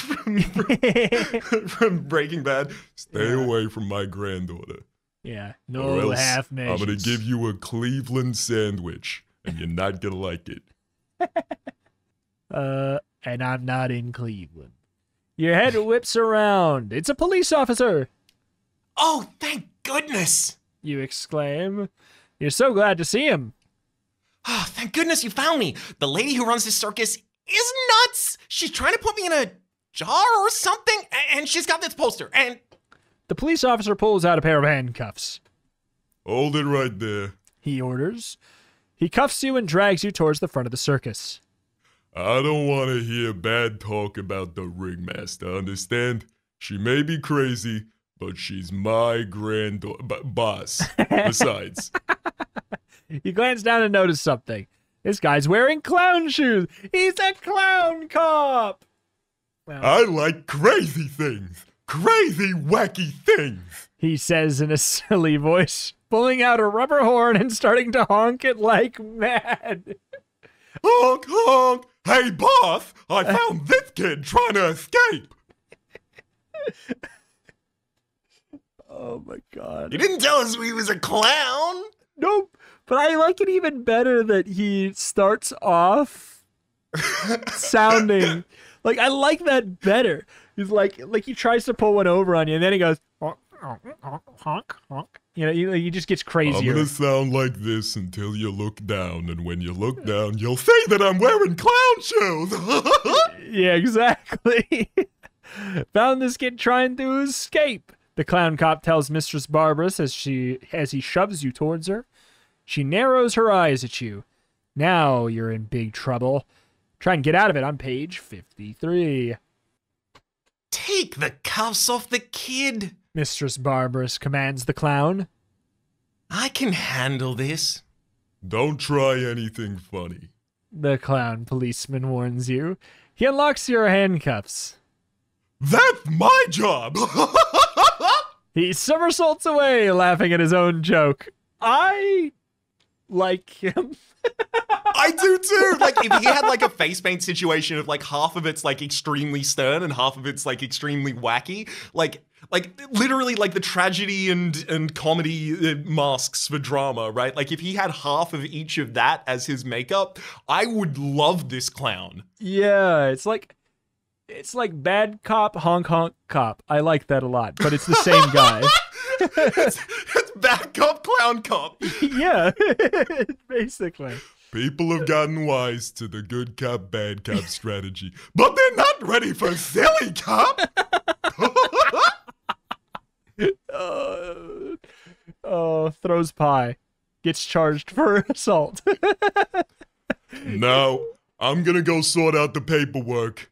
from Breaking Bad. Stay away from my granddaughter. Yeah, Or no else half measures. I'm going to give you a Cleveland sandwich, and you're not going to like it. And I'm not in Cleveland. Your head whips around. It's a police officer. Oh, thank goodness! You exclaim. You're so glad to see him. Oh, thank goodness you found me. The lady who runs this circus is nuts. She's trying to put me in a jar or something, and she's got this poster, and... The police officer pulls out a pair of handcuffs. Hold it right there. He orders. He cuffs you and drags you towards the front of the circus. I don't want to hear bad talk about the ringmaster, understand? She may be crazy, but she's my boss. Besides. You glance down and notice something. This guy's wearing clown shoes. He's a clown cop. Well, I like crazy things. Crazy, wacky things. he says in a silly voice, pulling out a rubber horn and starting to honk it like mad. Honk, honk. Hey, boss, I found this kid trying to escape. Oh, my God. You didn't tell us he was a clown. Nope. But I like it even better that he starts off sounding like, I like that better. He's like he tries to pull one over on you, and then he goes honk, honk, honk, honk, honk. You know, he just gets I'm crazier. gonna sound like this until you look down, and when you look down, you'll see that I'm wearing clown shoes. Yeah, exactly. Found this kid trying to escape. The clown cop tells Mistress Barbara as he shoves you towards her. She narrows her eyes at you. Now you're in big trouble. Try and get out of it on page 53. Take the cuffs off the kid. Mistress Barbarous commands the clown. I can handle this. Don't try anything funny. The clown policeman warns you. He unlocks your handcuffs. That's my job. He somersaults away, laughing at his own joke. I like him. I do too. Like if he had like a face paint situation of like half of it's like extremely stern and half of it's like extremely wacky, like literally like the tragedy and comedy masks for drama, right? Like if he had half of each of that as his makeup, I would love this clown. Yeah, it's like bad cop, honk honk cop. I like that a lot, but it's the same guy. It's bad cop, clown cop. Yeah, basically. People have gotten wise to the good cop, bad cop strategy, but they're not ready for silly cop. Throws pie. Gets charged for assault. Now, I'm gonna go sort out the paperwork,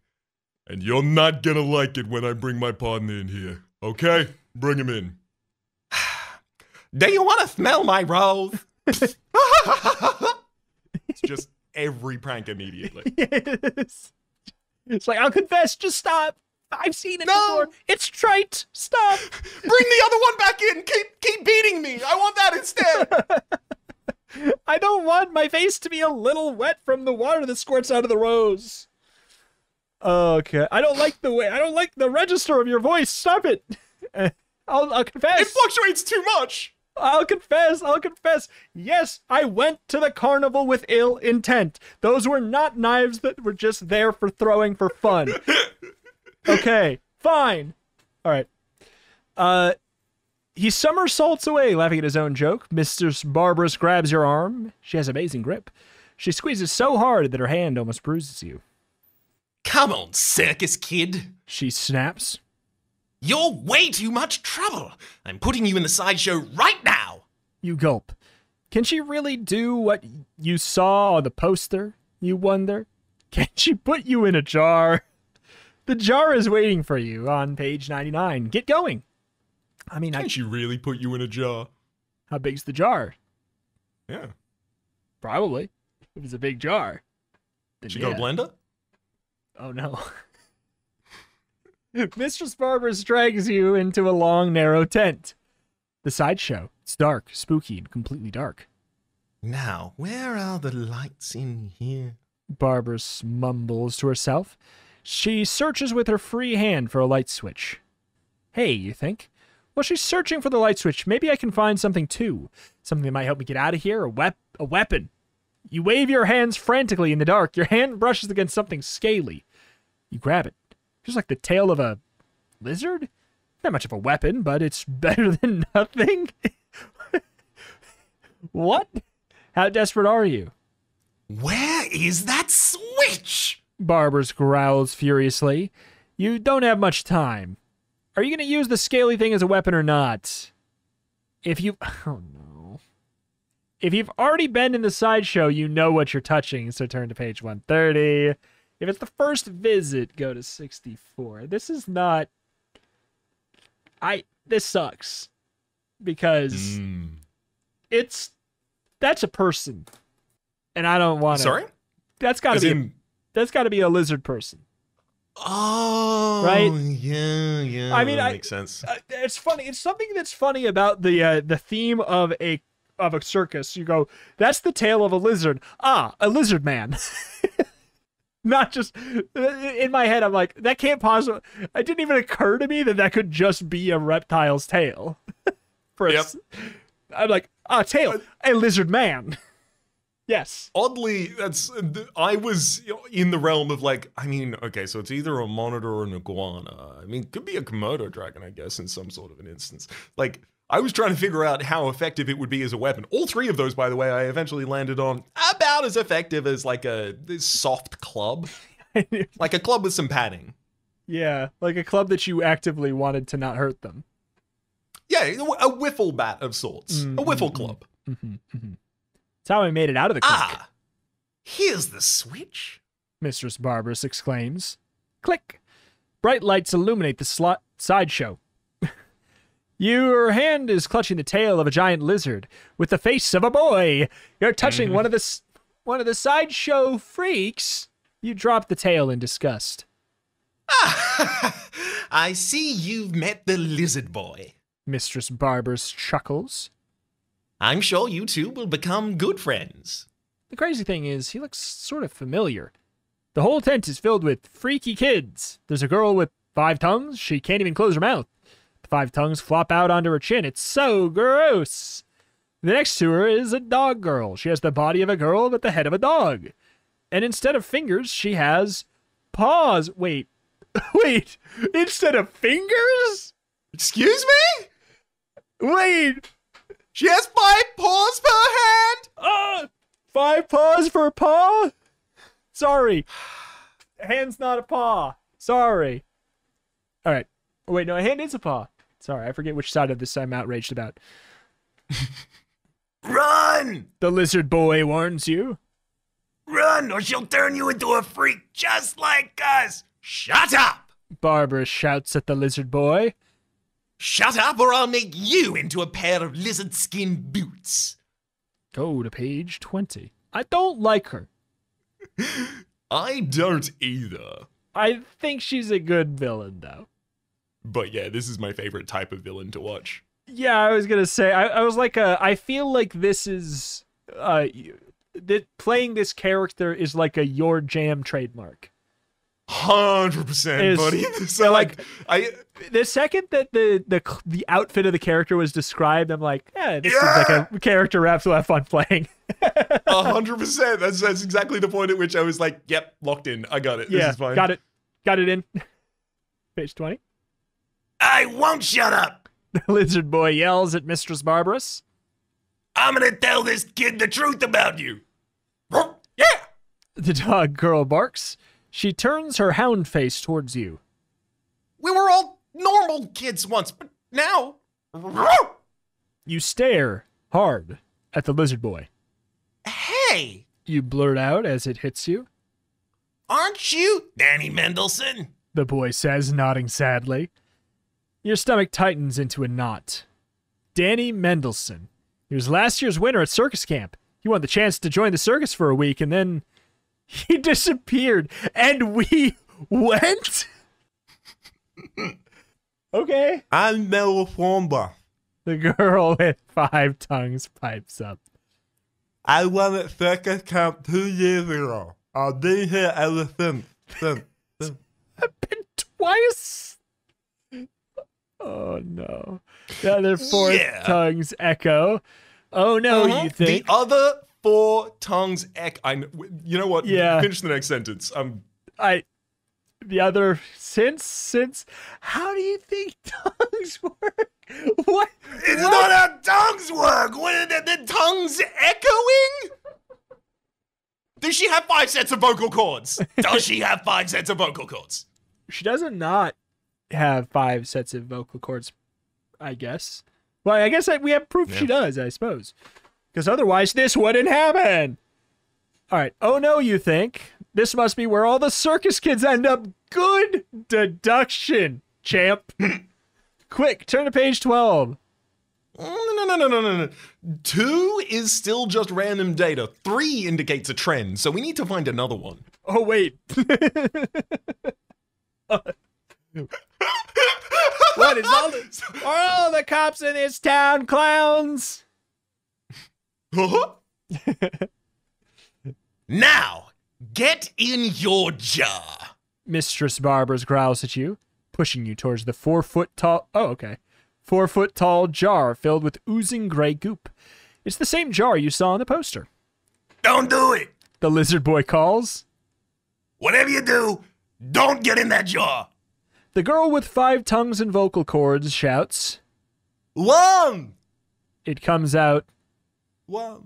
and you're not gonna like it when I bring my partner in here, okay? Bring him in. Do you want to smell my rose? It's just every prank immediately. Yes. It's like, I'll confess, just stop. I've seen it before. It's trite. Stop. Bring the other one back in. Keep beating me. I want that instead. I don't want my face to be a little wet from the water that squirts out of the rose. Okay. I don't like the register of your voice. Stop it. I'll confess. It fluctuates too much. I'll confess. Yes, I went to the carnival with ill intent. Those were not knives that were just there for throwing for fun. Okay, fine. All right. He somersaults away, laughing at his own joke. Mistress Barbarous grabs your arm. She has amazing grip. She squeezes so hard that her hand almost bruises you. Come on, circus kid. She snaps. You're way too much trouble. I'm putting you in the sideshow right now. You gulp. Can she really do what you saw on the poster, you wonder? Can she put you in a jar? The jar is waiting for you on page 99. Get going. I mean, Can she really put you in a jar? How big's the jar? Yeah. Probably. If it's a big jar. Then She got a blender? Oh, no. Mistress Barbers drags you into a long, narrow tent. The sideshow. It's dark, spooky, and completely dark. Now, where are the lights in here? Barbers mumbles to herself. She searches with her free hand for a light switch. Hey, you think? Well, she's searching for the light switch. Maybe I can find something too. Something that might help me get out of here. A weapon. You wave your hands frantically in the dark. Your hand brushes against something scaly. You grab it. Just like the tail of a lizard? Not much of a weapon, but it's better than nothing. What? How desperate are you? Where is that switch? Barbers growls furiously. You don't have much time. Are you going to use the scaly thing as a weapon or not? Oh no. If you've already been in the sideshow, you know what you're touching, so turn to page 130. If it's the first visit, go to 64. This is not... This sucks. Because that's a person. And I don't want to... Sorry? That's got to be a lizard person. Oh, right? Yeah. I mean, that makes sense. It's funny. It's something that's funny about the theme of a circus. You go, that's the tail of a lizard. Ah, a lizard man. Not just in my head. I'm like, that can't possibly. It didn't even occur to me that could just be a reptile's tail. I'm like, tail, a lizard man. Yes. Oddly, I was in the realm of like, I mean, okay, so it's either a monitor or an iguana. I mean, it could be a Komodo dragon, I guess, in some sort of an instance. Like, I was trying to figure out how effective it would be as a weapon. All three of those, by the way, I eventually landed on about as effective as like this soft club. Like a club with some padding. Yeah, like a club that you actively wanted to not hurt them. Yeah, a wiffle bat of sorts. A wiffle club. That's how I made it out of the creek. Here's the switch. Mistress Barbers exclaims. Click. Bright lights illuminate the sideshow. Your hand is clutching the tail of a giant lizard with the face of a boy. You're touching one of the sideshow freaks. You drop the tail in disgust. I see you've met the lizard boy. Mistress Barbers chuckles. I'm sure you two will become good friends. The crazy thing is, he looks sort of familiar. The whole tent is filled with freaky kids. There's a girl with 5 tongues. She can't even close her mouth. The 5 tongues flop out onto her chin. It's so gross. The next to her is a dog girl. She has the body of a girl but the head of a dog. And instead of fingers, she has paws. Wait. Instead of fingers? Excuse me? Wait. She has 5 paws per hand? 5 paws for a paw? Sorry. Hand's not a paw. Sorry. All right. Oh, wait, no, a hand is a paw. Sorry, I forget which side of this I'm outraged about. Run! The lizard boy warns you. Run, or she'll turn you into a freak just like us. Shut up! Barbara shouts at the lizard boy. Shut up, or I'll make you into a pair of lizard skin boots. Go to page 20. I don't like her. I don't either. I think she's a good villain, though. But yeah, this is my favorite type of villain to watch. Yeah, I was going to say, I was like, I feel like this is, playing this character is like a Your Jam trademark. 100%, buddy. So like, the second that the outfit of the character was described, I'm like, this is like a character Raps will have fun playing. 100%. That's exactly the point at which I was like, yep, locked in. I got it. This is fine. Got it in. Page 20. I won't shut up. The lizard boy yells at Mistress Barbarous. I'm gonna tell this kid the truth about you. Yeah. The dog girl barks. She turns her hound face towards you. We were all normal kids once, but now... You stare hard at the lizard boy. Hey, You blurt out as it hits you. aren't you Danny Mendelsohn? The boy says, nodding sadly. Your stomach tightens into a knot. Danny Mendelsohn. He was last year's winner at circus camp. He won the chance to join the circus for a week, and then he disappeared, and we went? Okay. I'm Melfomba. The girl with 5 tongues pipes up. I won at circus camp 2 years ago. I've been here ever since. I've been twice. Oh, no. The other 4 tongues echo. Oh, no, you think? The other 4 tongues you know what? Yeah. Finish the next sentence. The other, since, how do you think tongues work? What? It's not how tongues work. What are the tongues echoing? Does she have 5 sets of vocal cords? Does she have 5 sets of vocal cords? She doesn't not have 5 sets of vocal cords, I guess. Well, I guess we have proof she does, I suppose. Because otherwise this wouldn't happen. All right. Oh, no, you think? This must be where all the circus kids end up. Good deduction, champ. Quick, turn to page 12. No. 2 is still just random data. 3 indicates a trend, so we need to find another one. Oh, wait. What is are all the cops in this town clowns? Now, get in your jar. Mistress Barbers growls at you, pushing you towards the 4-foot tall... Oh, okay. 4-foot tall jar filled with oozing gray goop. It's the same jar you saw on the poster. Don't do it. The lizard boy calls. Whatever you do, don't get in that jar. The girl with 5 tongues and vocal cords shouts. One! It comes out. One.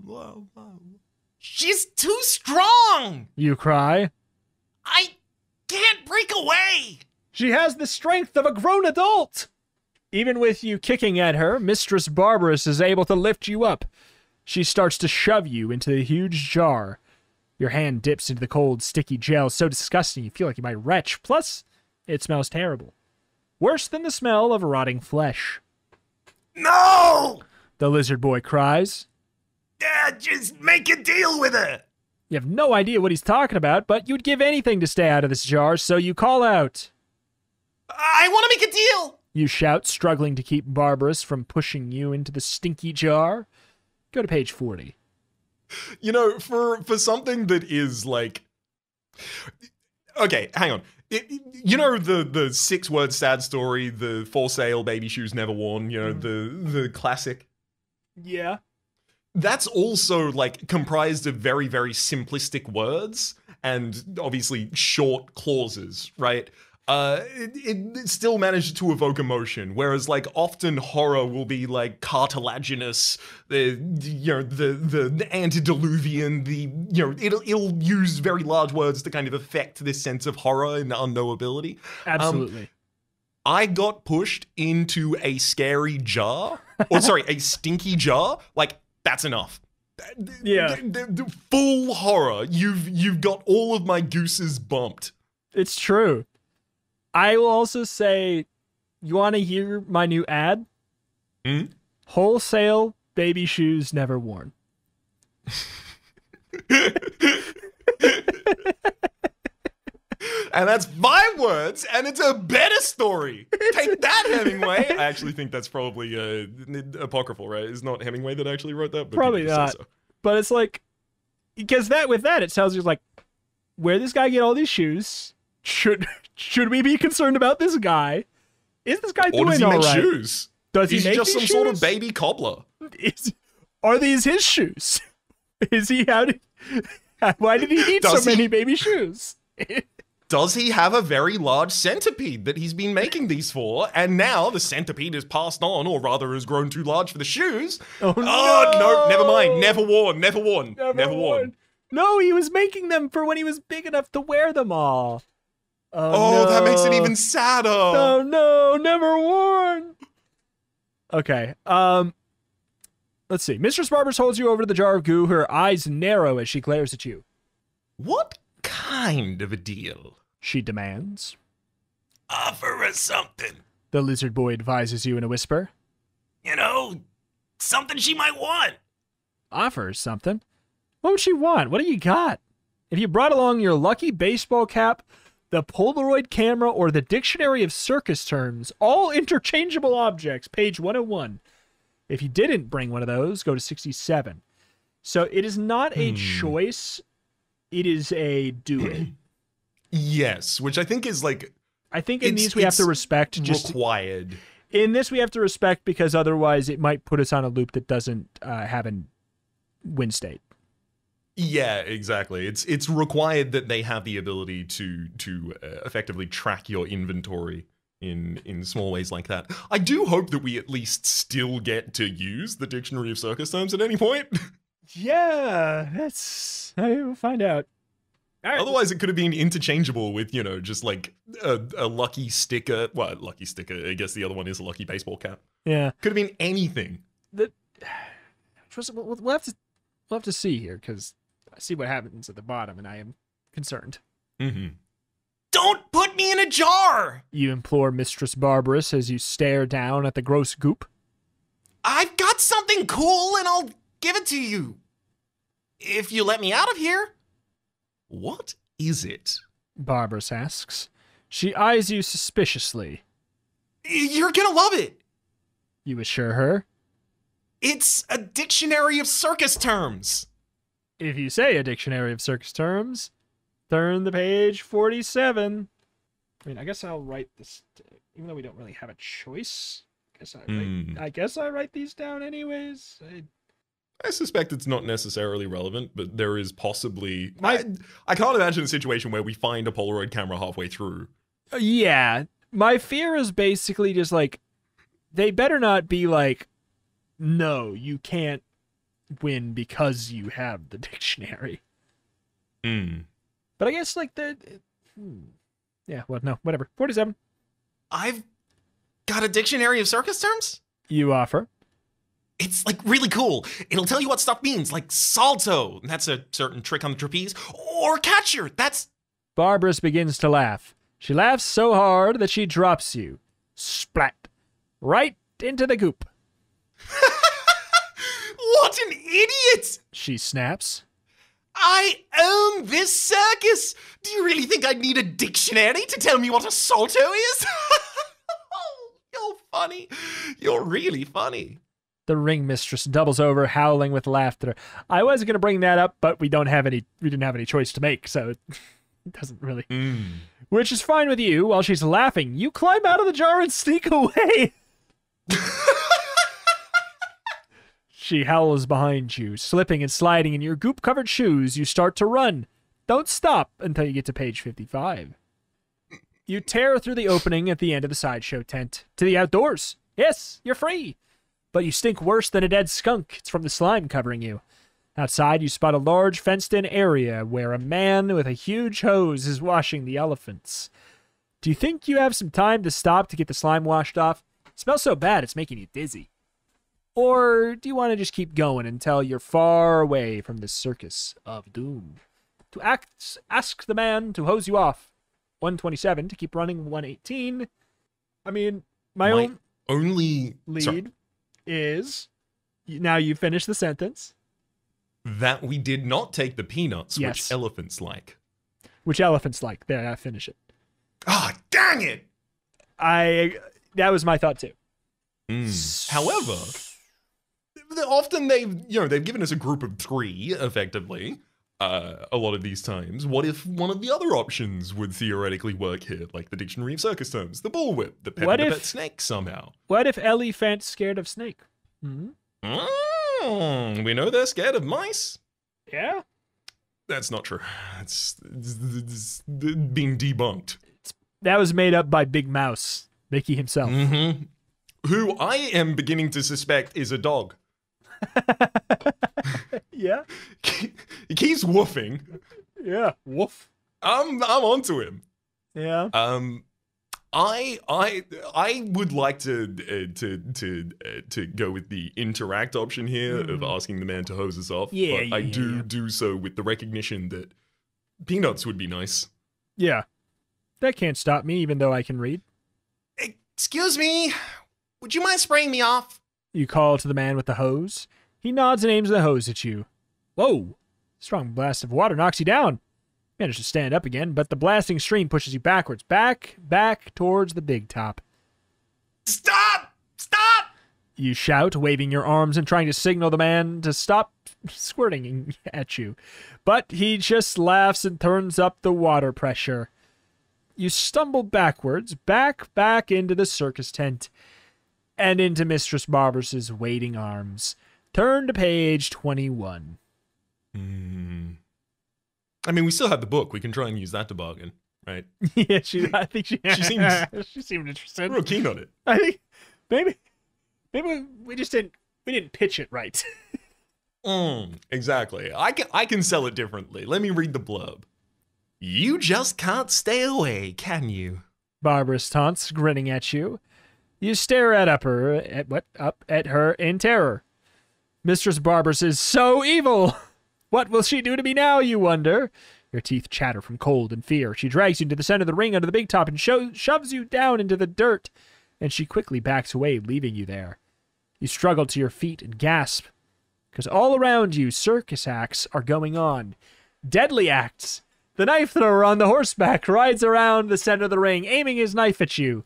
She's too strong. You cry. I can't break away. She has the strength of a grown adult. Even with you kicking at her, Mistress Barbarous is able to lift you up. She starts to shove you into the huge jar. Your hand dips into the cold, sticky gel, so disgusting you feel like you might retch. Plus, it smells terrible. Worse than the smell of rotting flesh. No! The lizard boy cries. Yeah, just make a deal with her. You have no idea what he's talking about, but you'd give anything to stay out of this jar, so you call out. I want to make a deal. You shout, struggling to keep Barbarous from pushing you into the stinky jar. Go to page 40. You know, for something that is like... Okay, hang on. You know the 6-word sad story, the for sale, baby shoes never worn, you know, the classic? Yeah. That's also, like, comprised of very, very simplistic words and obviously short clauses, right? It still managed to evoke emotion, whereas, like, often horror will be, like, cartilaginous, the antediluvian, it'll use very large words to kind of affect this sense of horror and unknowability. Absolutely. I got pushed into a scary jar, a stinky jar, like, that's enough. Yeah. The full horror. You've got all of my gooses bumped. It's true. I will also say, you want to hear my new ad? Wholesale baby shoes never worn. And that's 5 words, and it's a better story. Take that, Hemingway. I actually think that's probably apocryphal, right? It's not Hemingway that actually wrote that? But probably not. So. But it's like, because with that, it tells you, like, where this guy get all these shoes? Should we be concerned about this guy? Is this guy doing all right? Or does he make shoes? Does he make He's just some shoes? sort of baby cobbler. Are these his shoes? Is he why did he need so many baby shoes? Does he have a very large centipede that he's been making these for, and now the centipede is passed on, or rather has grown too large for the shoes? Oh, no, never mind. Never worn. No, he was making them for when he was big enough to wear them all. Oh, no. That makes it even sadder. Oh no, never worn. Okay. Let's see. Mistress Barbers holds you over to the jar of goo. Her eyes narrow as she glares at you. What kind of a deal? She demands. Offer her something. The lizard boy advises you in a whisper. You know, something she might want. Offer her something? What would she want? What do you got? If you brought along your lucky baseball cap, the Polaroid camera, or the Dictionary of Circus Terms, all interchangeable objects, page 101. If you didn't bring one of those, go to 67. So it is not a choice. It is a do it. Yes, which I think is like... I think in these we have to respect. Required. In this we have to respect because otherwise it might put us on a loop that doesn't have a win state. Yeah, exactly. It's required that they have the ability to effectively track your inventory in small ways like that. I do hope that we at least still get to use the Dictionary of Circus Terms at any point. Yeah, we'll find out. All right. Otherwise, it could have been interchangeable with, just like a lucky sticker. Well, lucky sticker. I guess the other one is a lucky baseball cap. Yeah, could have been anything. We'll have to see here because I see what happens at the bottom, and I am concerned. Mm-hmm. Don't put me in a jar! You implore Mistress Barbarous as you stare down at the gross goop. I've got something cool, and I'll give it to you. If you let me out of here. What is it? Barbarous asks. She eyes you suspiciously. You're gonna love it. You assure her. It's a dictionary of circus terms. If you say a dictionary of circus terms, turn the page 47. I mean, I guess I'll write this, even though we don't really have a choice. I guess I write these down anyways. I suspect it's not necessarily relevant, but there is possibly... I can't imagine a situation where we find a Polaroid camera halfway through. Yeah. My fear is basically just like, they better not be like, no, you can't win because you have the dictionary. But I guess like yeah, well, no, whatever. 47. I've got a dictionary of circus terms? You offer. It's like really cool. It'll tell you what stuff means, like salto, that's a certain trick on the trapeze, or catcher, that's... Barbarous begins to laugh. She laughs so hard that she drops you. Splat. Right into the goop. What an idiot! She snaps. I own this circus! Do you really think I need a dictionary to tell me what a salto is? You're funny. You're really funny. The ring mistress doubles over, howling with laughter. I wasn't going to bring that up, but we didn't have any choice to make, so it doesn't really. Which is fine with you. While she's laughing, you climb out of the jar and sneak away. She howls behind you, slipping and sliding in your goop-covered shoes. You start to run. Don't stop until you get to page 55. You tear through the opening at the end of the sideshow tent to the outdoors. Yes, you're free. But you stink worse than a dead skunk. It's from the slime covering you. Outside, you spot a large fenced-in area where a man with a huge hose is washing the elephants. Do you think you have some time to stop to get the slime washed off? It smells so bad it's making you dizzy. Or do you want to just keep going until you're far away from the circus of doom? To ask the man to hose you off. 127 to keep running. 118. I mean, my only lead is now you finish the sentence. That we did not take the peanuts, Yes. which elephants like. Which elephants like? There, I finish it. Ah, dang it! That was my thought too. However, often they've given us a group of 3, effectively. A lot of these times. What if one of the other options would theoretically work here, like the Dictionary of Circus Terms, the bullwhip, the pet the pet snake somehow? What if elephant's scared of snake? We know they're scared of mice. Yeah. That's not true. It's being debunked. That was made up by Big Mouse, Mickey himself. Who I am beginning to suspect is a dog. Yeah. He keeps woofing. Yeah. Woof. I'm onto him. Yeah. I would like to go with the interact option here of asking the man to hose us off. Yeah, but I do so with the recognition that peanuts would be nice. Yeah. That can't stop me, even though I can read. Excuse me, would you mind spraying me off? You call to the man with the hose. He nods and aims the hose at you. Whoa! Strong blast of water knocks you down. Manage to stand up again, but the blasting stream pushes you backwards, back towards the big top. Stop! Stop! You shout, waving your arms and trying to signal the man to stop squirting at you. But he just laughs and turns up the water pressure. You stumble backwards, back into the circus tent, and into Mistress Barber's waiting arms. Turn to page 21. I mean, we still have the book. We can try and use that to bargain, right? Yeah, I think she seems she seemed interested. real keen on it. I think maybe we just didn't pitch it right. Exactly. I can sell it differently. Let me read the blurb. You just can't stay away, can you? Barbarous taunts, grinning at you. You stare up at her in terror. Mistress Barber's is so evil. What will she do to me now, you wonder? Your teeth chatter from cold and fear. She drags you into the center of the ring under the big top and shoves you down into the dirt, and she quickly backs away, leaving you there. You struggle to your feet and gasp, because all around you, circus acts are going on. Deadly acts. The knife thrower on the horseback rides around the center of the ring, aiming his knife at you.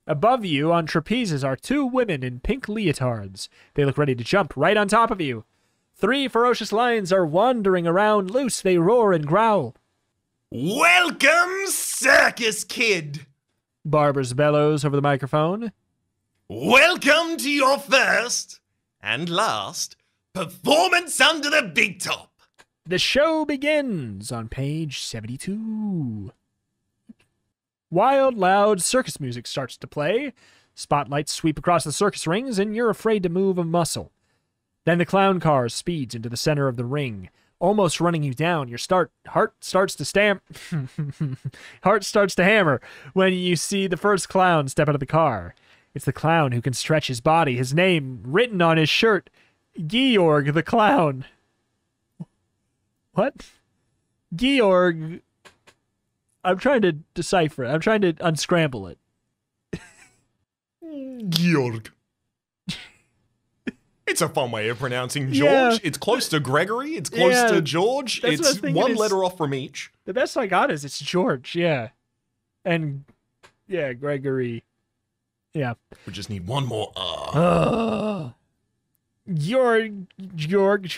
Above you, on trapezes, are two women in pink leotards. They look ready to jump right on top of you. 3 ferocious lions are wandering around loose. They roar and growl. Welcome, circus kid! Barber's bellows over the microphone. Welcome to your first and last performance under the big top. The show begins on page 72. Wild, loud circus music starts to play. Spotlights sweep across the circus rings, and you're afraid to move a muscle. Then the clown car speeds into the center of the ring, almost running you down. Your heart starts to heart starts to hammer when you see the first clown step out of the car. It's the clown who can stretch his body, his name written on his shirt, Georg the Clown. What? Georg. I'm trying to decipher it. I'm trying to unscramble it. Georg. It's a fun way of pronouncing George. Yeah. It's close to Gregory. It's close to George. It's one letter off from each. The best I got is it's George, yeah. And, yeah, Gregory. Yeah. We just need one more Georg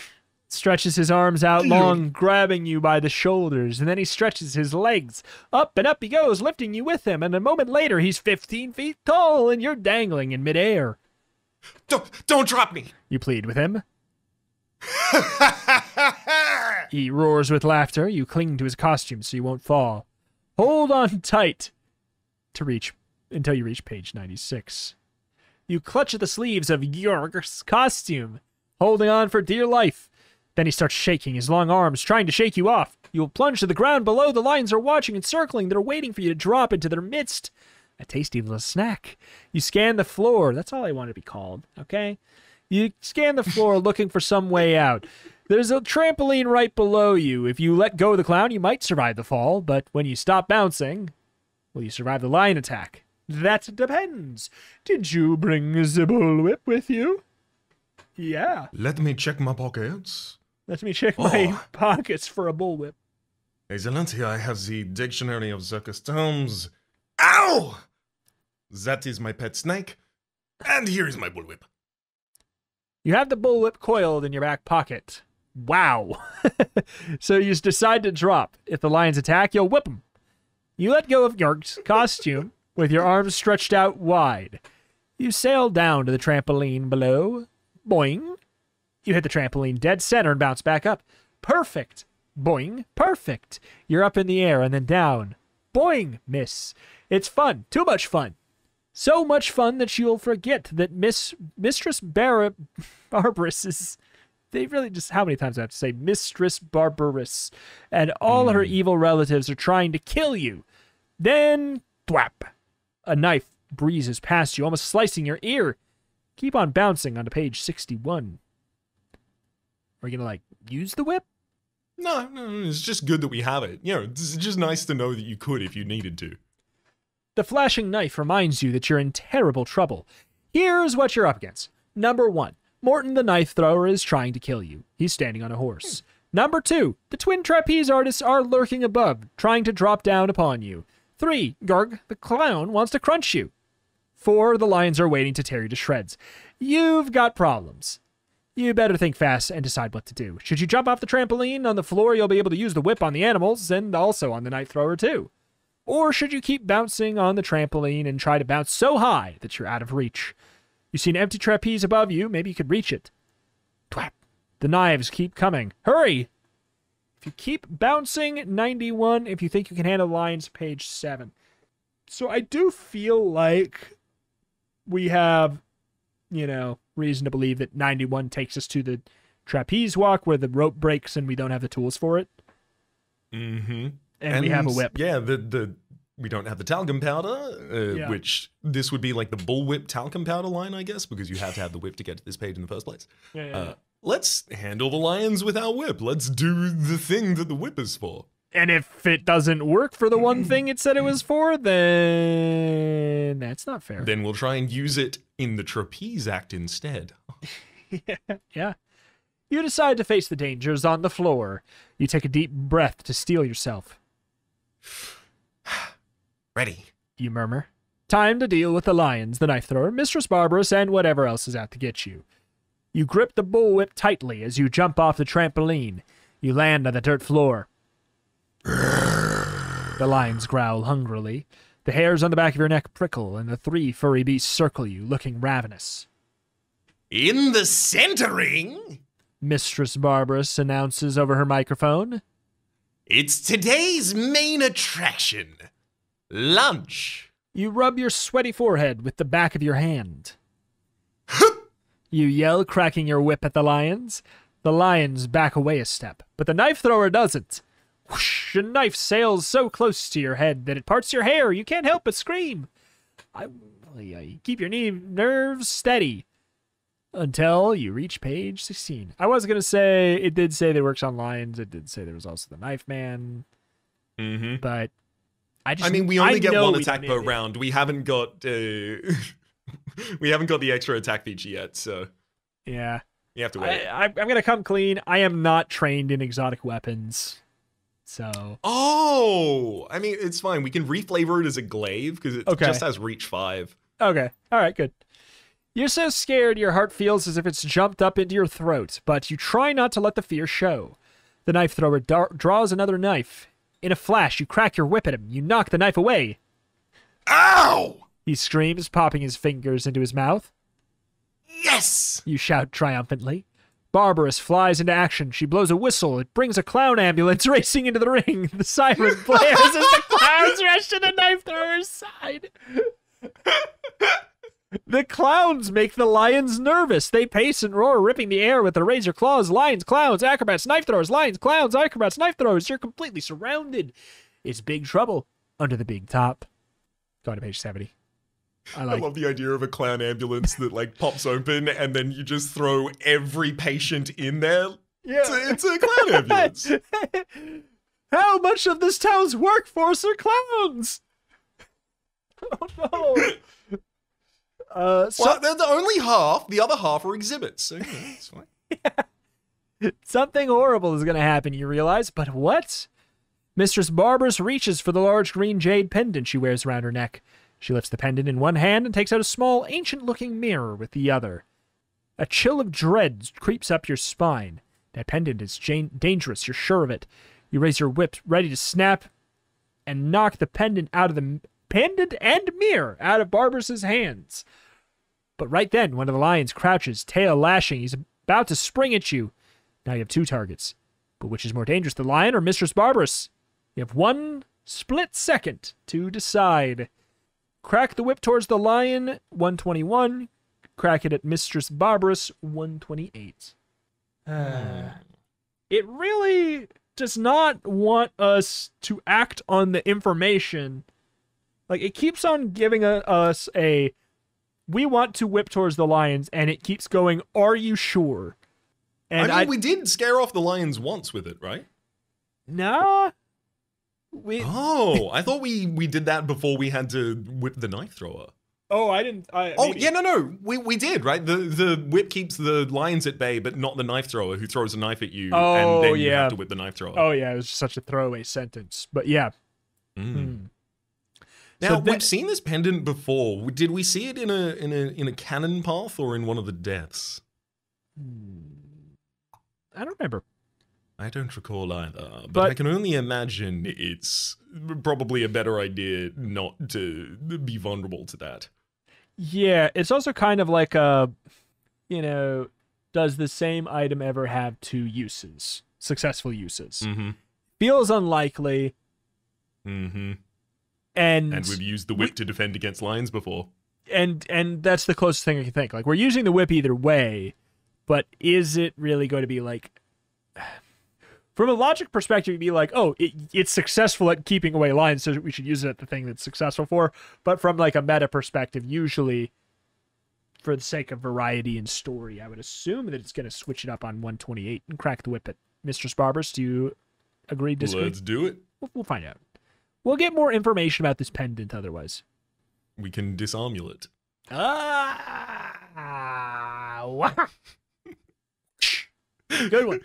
stretches his arms out long, grabbing you by the shoulders, and then he stretches his legs. Up and up he goes, lifting you with him, and a moment later he's 15 feet tall, and you're dangling in midair. Don't drop me! You plead with him. He roars with laughter. You cling to his costume so you won't fall. Hold on tight until you reach page 96. You clutch at the sleeves of Georg's costume, holding on for dear life. Then he starts shaking his long arms, trying to shake you off. You will plunge to the ground below. The lions are watching and circling. They're waiting for you to drop into their midst. A tasty little snack. You scan the floor. That's all I want to be called, okay? You scan the floor looking for some way out. There's a trampoline right below you. If you let go of the clown, you might survive the fall, but when you stop bouncing, will you survive the lion attack? That depends. Did you bring the bullwhip with you? Yeah. Let me check my pockets. Let me check my pockets for a bullwhip. Excellent. Here I have the Dictionary of Circus Terms. Ow! That is my pet snake. And here is my bullwhip. You have the bullwhip coiled in your back pocket. Wow. So you decide to drop. If the lions attack, you'll whip them. You let go of York's costume with your arms stretched out wide. You sail down to the trampoline below. Boing. You hit the trampoline dead center and bounce back up. Perfect. Boing. Perfect. You're up in the air and then down. Boing. Miss. It's fun. Too much fun. So much fun that you'll forget that Mistress Barbarous is... They really just... How many times do I have to say Mistress Barbarous? And all her evil relatives are trying to kill you. Then... Thwap. A knife breezes past you, almost slicing your ear. Keep on bouncing onto page 61. Are you going to, use the whip? No, it's just good that we have it. It's just nice to know that you could if you needed to. The flashing knife reminds you that you're in terrible trouble. Here's what you're up against. Number 1, Morton the knife thrower is trying to kill you. He's standing on a horse. Number 2, the twin trapeze artists are lurking above, trying to drop down upon you. 3, Garg the clown wants to crunch you. 4, the lions are waiting to tear you to shreds. You've got problems. You better think fast and decide what to do. Should you jump off the trampoline on the floor, you'll be able to use the whip on the animals and also on the knife thrower too. Or should you keep bouncing on the trampoline and try to bounce so high that you're out of reach? You see an empty trapeze above you, maybe you could reach it. Twap. The knives keep coming. Hurry! If you keep bouncing, 91. If you think you can handle the lions, page 7. So I do feel like we have, reason to believe that 91 takes us to the trapeze walk where the rope breaks and we don't have the tools for it. Mm-hmm. And we have a whip. Yeah, we don't have the talcum powder, which this would be like the bullwhip talcum powder line, I guess, because you have to have the whip to get to this page in the first place. Let's handle the lions with our whip. Let's do the thing that the whip is for. And if it doesn't work for the one thing it said it was for, then that's not fair. Then we'll try and use it in the trapeze act instead. Yeah. You decide to face the dangers on the floor. You take a deep breath to steel yourself. Ready. You murmur. Time to deal with the lions, the knife thrower, Mistress Barbarous, and whatever else is out to get you. You grip the bullwhip tightly as you jump off the trampoline. You land on the dirt floor. The lions growl hungrily. The hairs on the back of your neck prickle, and the 3 furry beasts circle you, looking ravenous. In the centering, Mistress Barbarous announces over her microphone. It's today's main attraction. Lunch. You rub your sweaty forehead with the back of your hand. You yell, cracking your whip at the lions. The lions back away a step, but the knife thrower doesn't. Whoosh, a knife sails so close to your head that it parts your hair. You can't help but scream. Keep your nerves steady until you reach page 16. I was going to say, it did say that it works on lions. It did say there was also the knife man. Mm-hmm. But we only get one attack per round. We haven't got we haven't got the extra attack feature yet, so yeah, you have to wait. I'm gonna come clean. I am not trained in exotic weapons, so it's fine. We can reflavor it as a glaive because it just has reach 5. Okay, all right, good. You're so scared your heart feels as if it's jumped up into your throat, but you try not to let the fear show. The knife thrower draws another knife. In a flash, you crack your whip at him. You knock the knife away. Ow! He screams, popping his fingers into his mouth. Yes! You shout triumphantly. Barbarous flies into action. She blows a whistle. It brings a clown ambulance racing into the ring. The siren blares as the clowns rush to the knife thrower's side. The clowns make the lions nervous. They pace and roar, ripping the air with their razor claws. Lions, clowns, acrobats, knife throwers. Lions, clowns, acrobats, knife throwers. You're completely surrounded. It's big trouble under the big top. Go to page 70. I love the idea of a clown ambulance that pops open and then you just throw every patient in there. Yeah. It's a clown ambulance. How much of this town's workforce are clowns? Oh no. Well, they're the only half. The other half are exhibits. So, it's fine. Yeah. Something horrible is going to happen, you realize. But what? Mistress Barbarous reaches for the large green jade pendant she wears around her neck. She lifts the pendant in one hand and takes out a small, ancient-looking mirror with the other. A chill of dread creeps up your spine. That pendant is dangerous, you're sure of it. You raise your whip, ready to snap and knock the pendant and mirror out of Barbarous's hands. But right then, one of the lions crouches, tail lashing. He's about to spring at you. Now you have 2 targets. But which is more dangerous, the lion or Mistress Barbarous? You have 1 split second to decide. Crack the whip towards the lion, 121. Crack it at Mistress Barbarous, 128. It really does not want us to act on the information Like, it keeps on giving us a, we want to whip towards the lions, and it keeps going, are you sure? And I mean, we did scare off the lions once with it, right? Nah. I thought we did that before we had to whip the knife thrower. Oh, I didn't. Maybe. Yeah, no. We did, right? The whip keeps the lions at bay, but not the knife thrower who throws a knife at you, and then you have to whip the knife thrower. Oh, yeah, it was just such a throwaway sentence. But yeah. Now, we've seen this pendant before. Did we see it in a canon path or in one of the deaths? I don't remember. I don't recall either, but I can only imagine it's probably a better idea not to be vulnerable to that. Yeah, it's also kind of like a, does the same item ever have 2 uses? Successful uses. Feels unlikely. And we've used the whip to defend against lions before. And that's the closest thing I can think. Like, we're using the whip either way, but is it really going to be like... From a logic perspective, you'd be like, oh, it's successful at keeping away lions, so we should use it at the thing that's successful for. But from like a meta perspective, usually, for the sake of variety and story, I would assume that it's going to switch it up on 128 and crack the whip at Mistress Barbarous. Do you agree, disagree? Let's do it. We'll find out. We'll get more information about this pendant otherwise. We can disarmule it. Wow. Good one.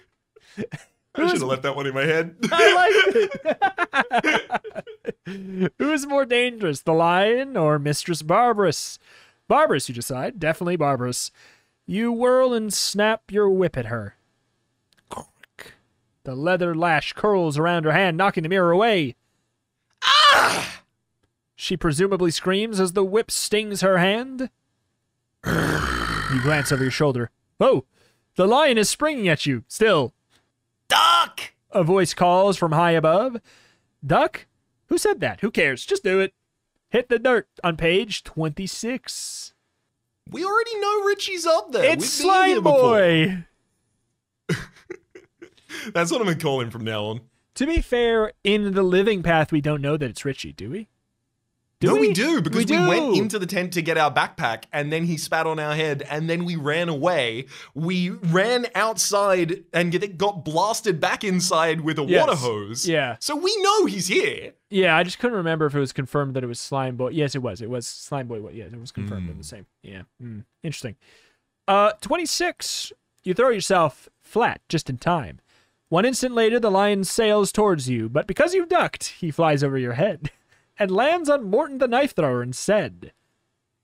I should have left that one in my head. I liked it. Who's more dangerous, the lion or Mistress Barbarous? Barbarous, you decide. Definitely Barbarous. You whirl and snap your whip at her. The leather lash curls around her hand, knocking the mirror away. Ah! She presumably screams as the whip stings her hand. You glance over your shoulder. Oh, the lion is springing at you, still. Duck! A voice calls from high above. Duck? Who said that? Who cares? Just do it. Hit the dirt on page 26. We already know Richie's up there. It's Slime Boy. That's what I'm going to call him from now on. To be fair, in the living path, we don't know that it's Richie, do we? We do, because we went into the tent to get our backpack, and then he spat on our head, and then we ran away. We ran outside and got blasted back inside with a water hose. Yeah. So we know he's here. Yeah, I just couldn't remember if it was confirmed that it was Slime Boy. Yes, it was. It was Slime Boy. Yeah, it was confirmed in the same. Yeah. Interesting. 26. You throw yourself flat just in time. 1 instant later, the lion sails towards you, but because you've ducked, he flies over your head and lands on Morton the knife thrower instead.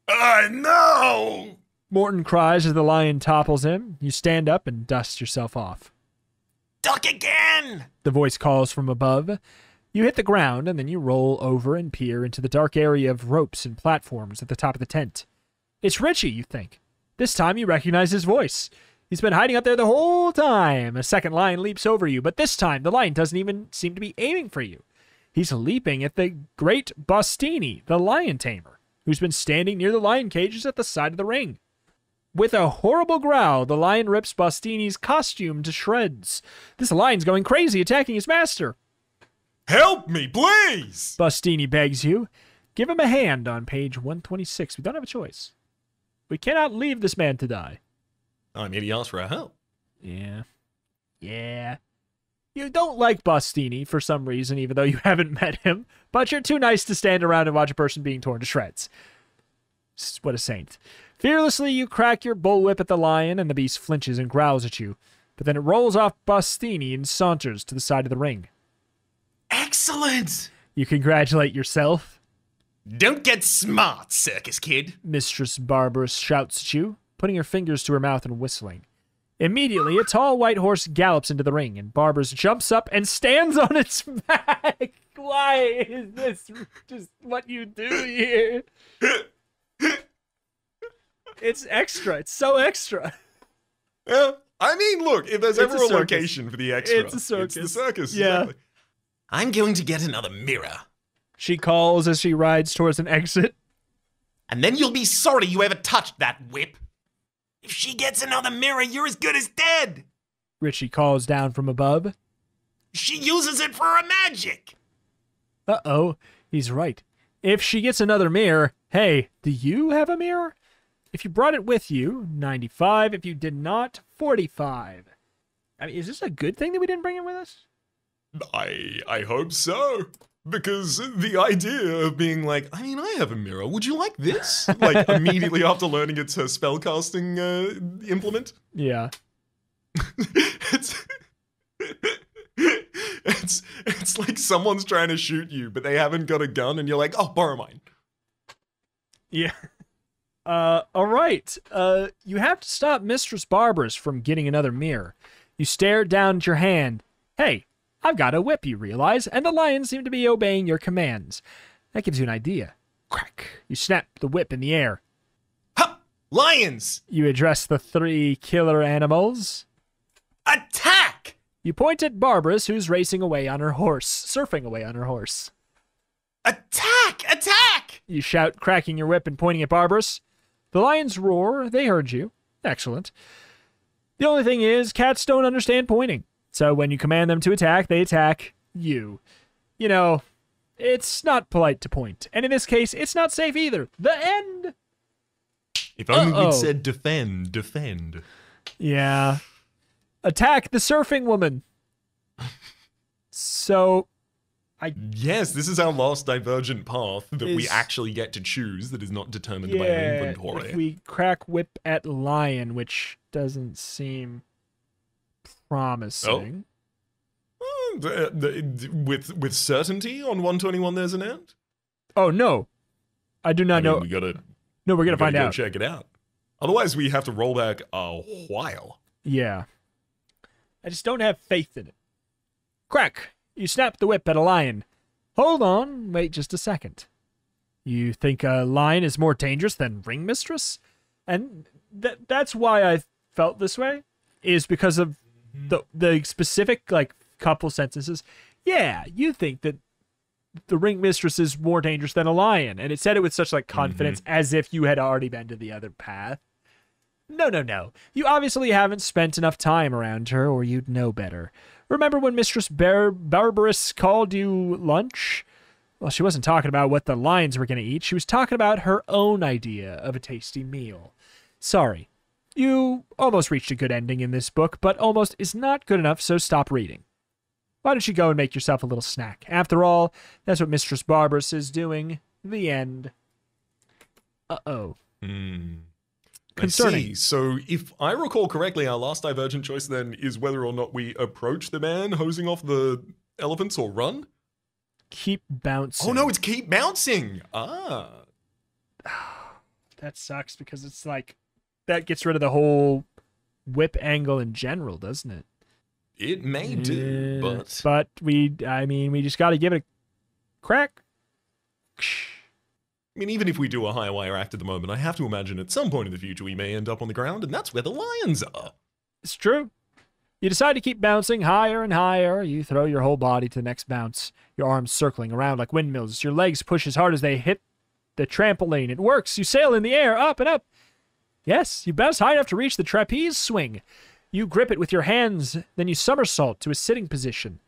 No! Morton cries as the lion topples him. You stand up and dust yourself off. Duck again! The voice calls from above. You hit the ground, and then you roll over and peer into the dark area of ropes and platforms at the top of the tent. It's Richie, you think. This time you recognize his voice. He's been hiding up there the whole time. A second lion leaps over you, but this time the lion doesn't even seem to be aiming for you. He's leaping at the great Bostini, the lion tamer, who's been standing near the lion cages at the side of the ring. With a horrible growl, the lion rips Bostini's costume to shreds. This lion's going crazy, attacking his master. Help me, please! Bostini begs you. Give him a hand on page 126. We don't have a choice. We cannot leave this man to die. I mean, he asked for our help. Yeah. You don't like Bostini for some reason, even though you haven't met him, but you're too nice to stand around and watch a person being torn to shreds. What a saint. Fearlessly, you crack your bullwhip at the lion, and the beast flinches and growls at you, but then it rolls off Bostini and saunters to the side of the ring. Excellent! You congratulate yourself. Don't get smart, circus kid. Mistress Barbarous shouts at you, putting her fingers to her mouth and whistling. Immediately, a tall white horse gallops into the ring, and Barbarous jumps up and stands on its back. Why is this just what you do here? It's extra. It's so extra. Yeah. I mean, look, if there's ever a location for the extra, it's a circus. It's the circus. Yeah. Exactly. I'm going to get another mirror. She calls as she rides towards an exit. And then you'll be sorry you ever touched that whip. If she gets another mirror, you're as good as dead. Richie calls down from above. She uses it for her magic. Uh-oh. He's right. If she gets another mirror, hey, do you have a mirror? If you brought it with you, 95. If you did not, 45. I mean, is this a good thing that we didn't bring it with us? I hope so. Because the idea of being like, I mean, I have a mirror. Would you like this? Like, immediately after learning it's her spellcasting implement. Yeah. It's like someone's trying to shoot you, but they haven't got a gun, and you're like, oh, borrow mine. Yeah. All right. You have to stop Mistress Barber's from getting another mirror. You stare down at your hand. Hey, I've got a whip, you realize, and the lions seem to be obeying your commands. That gives you an idea. Crack. You snap the whip in the air. Ha! Lions! You address the 3 killer animals. Attack! You point at Barbarous, who's racing away on her horse, surfing away on her horse. Attack! Attack! You shout, cracking your whip and pointing at Barbarous. The lions roar. They heard you. Excellent. The only thing is, cats don't understand pointing. So when you command them to attack, they attack you. You know, it's not polite to point. And in this case, it's not safe either. The end! If only we'd said defend, defend. Yeah. Attack the surfing woman. So, Yes, this is our last divergent path that we actually get to choose that is not determined by our inventory. If we crack whip at lion, which doesn't seem promising. With certainty on 121 there's an end? Oh, no. I do not know. We gotta... No, we're going to find out. Check it out. Otherwise, we have to roll back a while. Yeah. I just don't have faith in it. Crack! You snap the whip at a lion. Hold on, wait just a second. You think a lion is more dangerous than ring mistress? And that's why I felt this way, is because of the specific, like, couple sentences. Yeah, you think that the ring mistress is more dangerous than a lion. And it said it with such, like, confidence, as if you had already been to the other path. No. You obviously haven't spent enough time around her, or you'd know better. Remember when Mistress Barbarous called you lunch? Well, she wasn't talking about what the lions were going to eat. She was talking about her own idea of a tasty meal. Sorry. You almost reached a good ending in this book, but almost is not good enough, so stop reading. Why don't you go and make yourself a little snack? After all, that's what Mistress Barbarous is doing. The end. Uh-oh. Concerning. I see. So, if I recall correctly, our last divergent choice then is whether or not we approach the man hosing off the elephants or run? Keep bouncing. Oh no, it's keep bouncing! Ah. That sucks because it's like, that gets rid of the whole whip angle in general, doesn't it? It may do, but... But we just gotta give it a crack. I mean, even if we do a high wire act at the moment, I have to imagine at some point in the future we may end up on the ground, and that's where the lions are. It's true. You decide to keep bouncing higher and higher. You throw your whole body to the next bounce, your arms circling around like windmills. Your legs push as hard as they hit the trampoline. It works. You sail in the air, up and up. Yes, you bounce high enough to reach the trapeze swing. You grip it with your hands, then you somersault to a sitting position.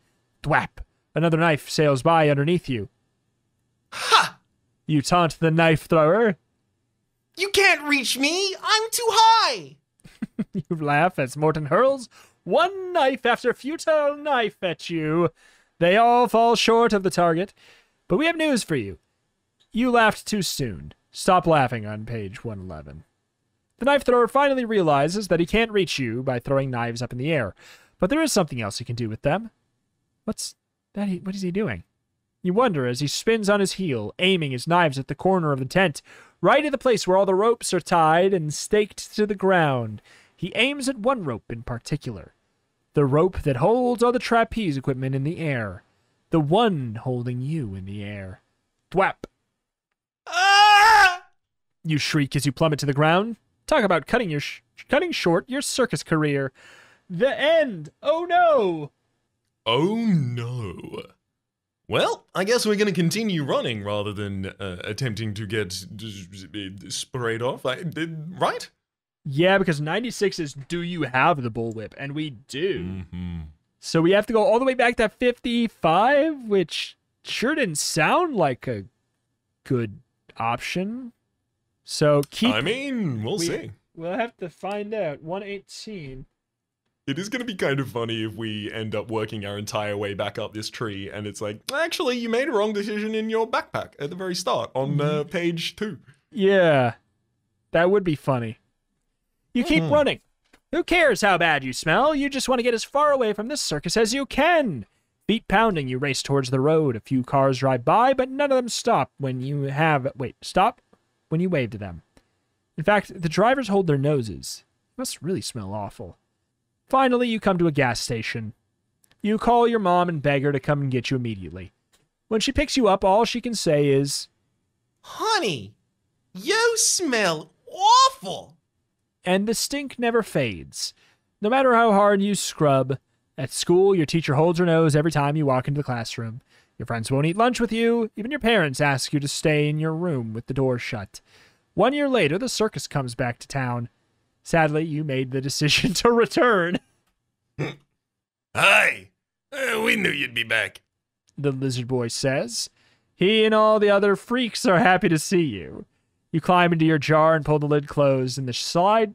Thwap! Another knife sails by underneath you. Ha! You taunt the knife thrower. You can't reach me! I'm too high! You laugh as Morton hurls one knife after futile knife at you. They all fall short of the target. But we have news for you. You laughed too soon. Stop laughing on page 111. The knife thrower finally realizes that he can't reach you by throwing knives up in the air. But there is something else he can do with them. What is he doing? You wonder as he spins on his heel, aiming his knives at the corner of the tent, right at the place where all the ropes are tied and staked to the ground. He aims at one rope in particular. The rope that holds all the trapeze equipment in the air. The one holding you in the air. Thwap! Ah! You shriek as you plummet to the ground. Talk about cutting short your circus career. The end! Oh no! Oh no. Well, I guess we're going to continue running rather than attempting to get sprayed off, right? Yeah, because 96 is, do you have the bullwhip? And we do. So we have to go all the way back to 55, which sure didn't sound like a good option. So we'll see. We'll have to find out. 118. It is going to be kind of funny if we end up working our entire way back up this tree and it's like, actually, you made a wrong decision in your backpack at the very start on page 2. Yeah, that would be funny. You keep running. Who cares how bad you smell? You just want to get as far away from this circus as you can. Feet pounding, you race towards the road. A few cars drive by, but none of them stop when you wave to them. In fact, the drivers hold their noses. It must really smell awful. Finally, you come to a gas station. You call your mom and beg her to come and get you immediately. When she picks you up, all she can say is, "Honey, you smell awful." And the stink never fades. No matter how hard you scrub, at school, your teacher holds her nose every time you walk into the classroom. Your friends won't eat lunch with you. Even your parents ask you to stay in your room with the door shut. 1 year later, the circus comes back to town. Sadly, you made the decision to return. Hi. We knew you'd be back. The lizard boy says. He and all the other freaks are happy to see you. You climb into your jar and pull the lid closed, and the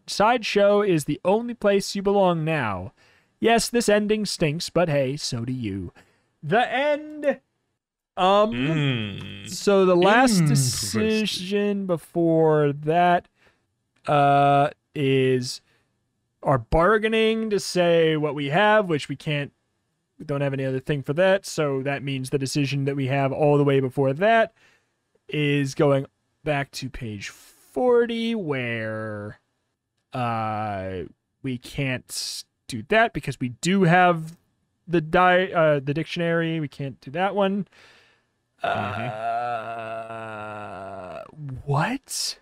sideshow is the only place you belong now. Yes, this ending stinks, but hey, so do you. The end. So the last decision before that is our bargaining to say what we have, which we don't have any other thing for that. So that means the decision that we have all the way before that is going back to page 40, where we can't do that because we do have the dictionary. We can't do that one. What?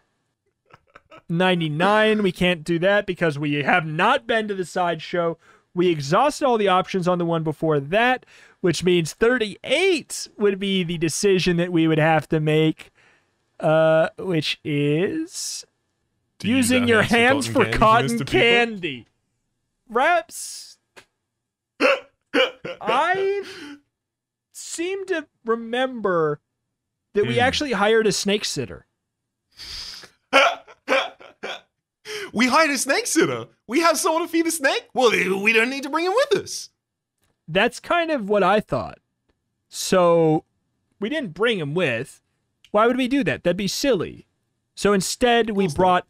99, we can't do that because we have not been to the sideshow. We exhausted all the options on the one before that, which means 38 would be the decision that we would have to make, which is using your hands for cotton candy. Raps, I seem to remember that we actually hired a snake sitter. We hired a snake sitter. We have someone to feed a snake? Well, we don't need to bring him with us. That's kind of what I thought. So we didn't bring him with. Why would we do that? That'd be silly. So instead, we brought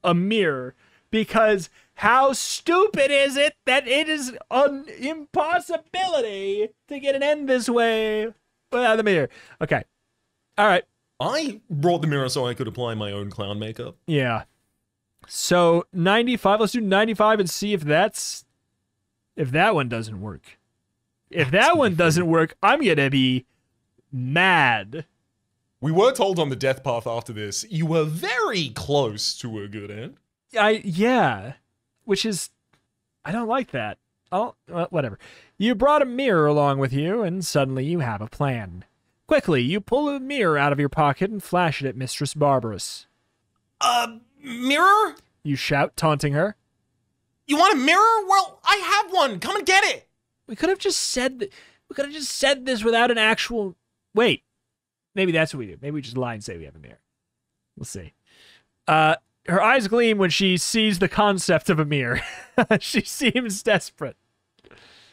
a mirror because how stupid is it that it is an impossibility to get an end this way without the mirror? Okay. All right. I brought the mirror so I could apply my own clown makeup. Yeah. So 95, let's do 95 and see if that one doesn't work. If that one doesn't work, I'm going to be mad. We were told on the death path after this, you were very close to a good end. Yeah. Which is, I don't like that. Whatever. You brought a mirror along with you, and suddenly you have a plan. Quickly, you pull a mirror out of your pocket and flash it at Mistress Barbarous. Mirror? You shout, taunting her. You want a mirror? Well, I have one. Come and get it. We could have just said this without an actual... Wait. Maybe that's what we do. Maybe we just lie and say we have a mirror. We'll see. Her eyes gleam when she sees the concept of a mirror. She seems desperate.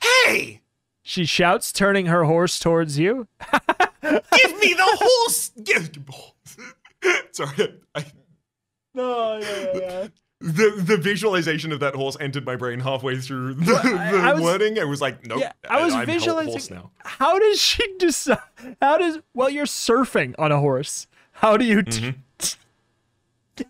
Hey! She shouts, turning her horse towards you. Give me the horse! Sorry. No, yeah. The visualization of that horse entered my brain halfway through the wording. It was like, nope, yeah, I was visualizing. Horse now. How does she decide? Well, you're surfing on a horse. How do you...